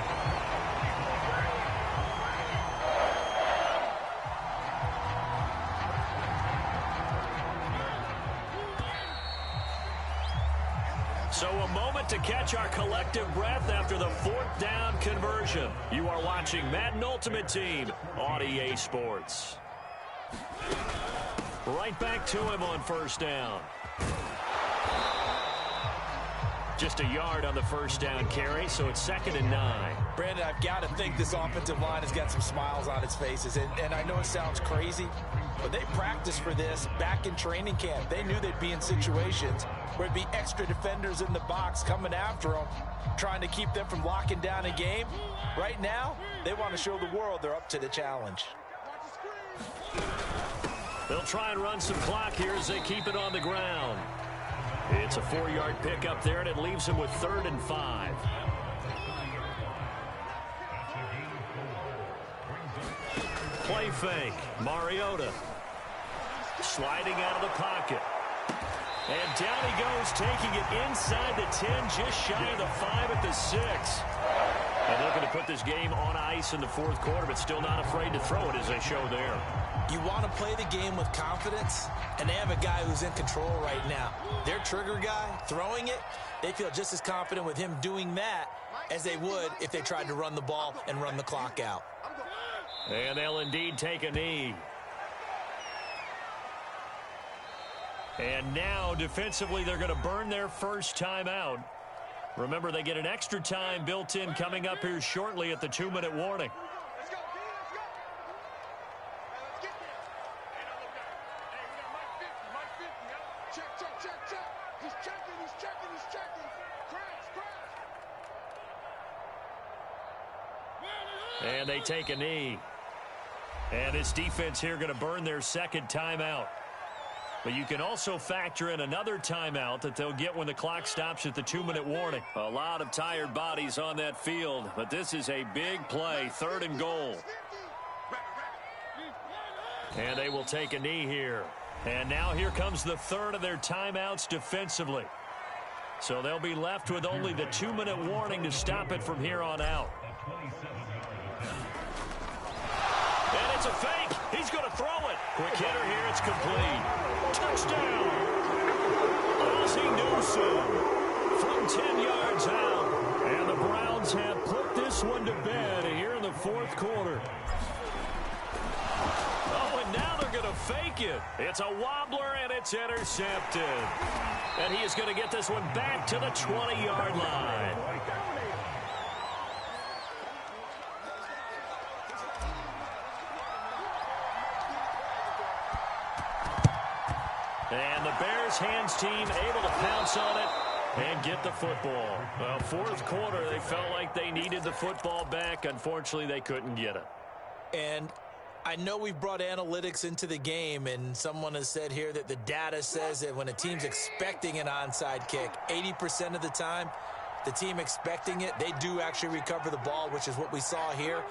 A: So a moment to catch our collective breath after the fourth down conversion. You are watching Madden Ultimate Team on EA Sports. Right back to him on first down. Just a yard on the first down carry, so it's 2nd and 9.
B: Brandon, I've got to think this offensive line has got some smiles on its faces. And I know it sounds crazy, but they practiced for this back in training camp. They knew they'd be in situations where it'd be extra defenders in the box coming after them, trying to keep them from locking down a game. Right now, they want to show the world they're up to the challenge.
A: They'll try and run some clock here as they keep it on the ground. It's a 4-yard pickup there, and it leaves him with 3rd and 5. Play fake. Mariota sliding out of the pocket. And down he goes, taking it inside the 10, just shy of the 5 at the 6. And looking to put this game on ice in the fourth quarter, but still not afraid to throw it as they show there.
B: You want to play the game with confidence, and they have a guy who's in control right now. Their trigger guy, throwing it, they feel just as confident with him doing that as they would if they tried to run the ball and run the clock out.
A: And they'll indeed take a knee. And now, defensively, they're going to burn their first timeout. Remember, they get an extra time built in coming up here shortly at the 2-minute warning. And they take a knee. And this defense here going to burn their second timeout. But you can also factor in another timeout that they'll get when the clock stops at the 2-minute warning. A lot of tired bodies on that field, but this is a big play, 3rd and goal. And they will take a knee here. And now here comes the 3rd of their timeouts defensively. So they'll be left with only the 2-minute warning to stop it from here on out. And it's a fake. He's going to throw it. Quick hitter here. It's complete. Touchdown. Ozzie Newsome from 10 yards out. And the Browns have put this one to bed here in the fourth quarter. Oh, and now they're going to fake it. It's a wobbler, and it's intercepted. And he is going to get this one back to the 20-yard line. And the Bears hands team able to pounce on it and get the football. Well, fourth quarter, they felt like they needed the football back. Unfortunately, they couldn't get it.
B: And I know we've brought analytics into the game, and someone has said here that the data says that when a team's expecting an onside kick, 80% of the time, the team expecting it, they do actually recover the ball, which is what we saw here.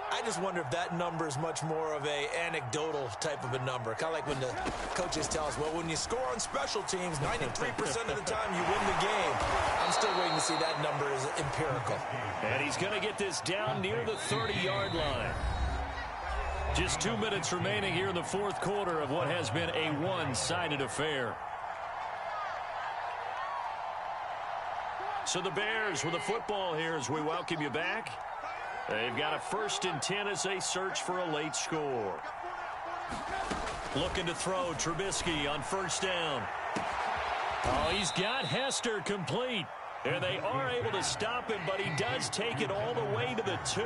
B: I just wonder if that number is much more of a anecdotal type of a number. Kind of like when the coaches tell us, well, when you score on special teams, 93% of the time you win the game. I'm still waiting to see that number is empirical.
A: And he's going to get this down near the 30-yard line. Just 2 minutes remaining here in the fourth quarter of what has been a one-sided affair. So the Bears with the football here as we welcome you back. They've got a 1st and 10 as they search for a late score. Looking to throw Trubisky on first down. Oh, he's got Hester complete. And they are able to stop him, but he does take it all the way to the 2.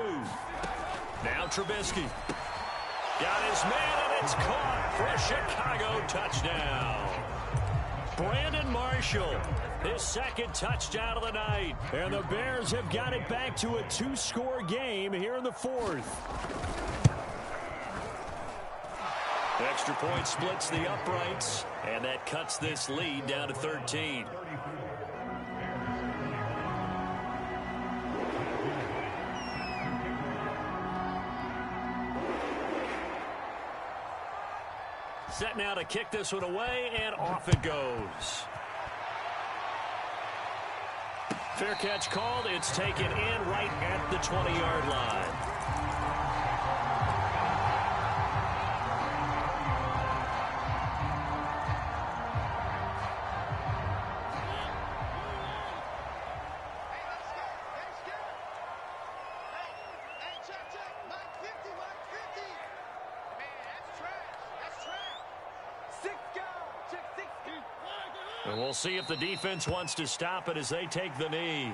A: Now Trubisky. Got his man, and it's caught for a Chicago touchdown. Brandon Marshall, his second touchdown of the night. And the Bears have got it back to a 2-score game here in the fourth. Extra point splits the uprights, and that cuts this lead down to 13. Set now to kick this one away, and off it goes. Fair catch called. It's taken in right at the 20-yard line. And we'll see if the defense wants to stop it as they take the knee.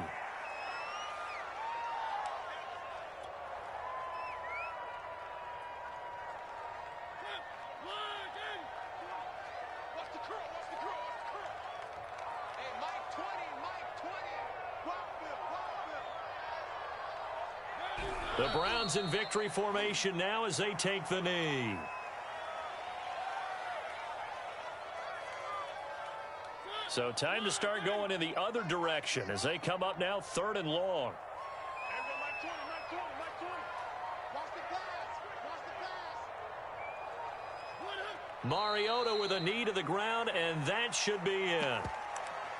A: The Browns in victory formation now as they take the knee. So time to start going in the other direction as they come up now 3rd and long. Mariota with a knee to the ground, and that should be in.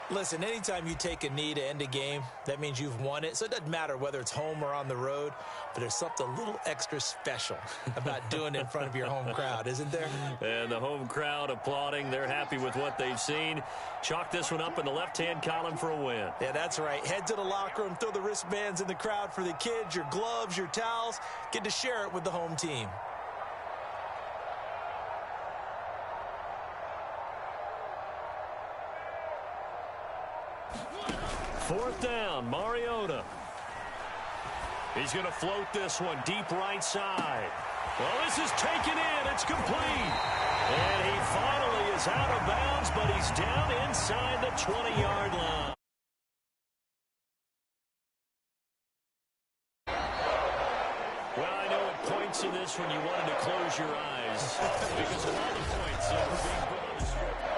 B: Listen, anytime you take a knee to end a game, that means you've won it. So it doesn't matter whether it's home or on the road, but there's something a little extra special about doing it in front of your home crowd, isn't there?
A: And the home crowd applauding. They're happy with what they've seen. Chalk this one up in the left-hand column for a win.
B: Yeah, that's right. Head to the locker room, throw the wristbands in the crowd for the kids, your gloves, your towels. Get to share it with the home team.
A: Fourth down, Mariota. He's going to float this one deep right side. Well, this is taken in. It's complete. And he finally is out of bounds, but he's down inside the 20-yard line. Well, I know at points in this when you wanted to close your eyes because a lot of points are being put on the script.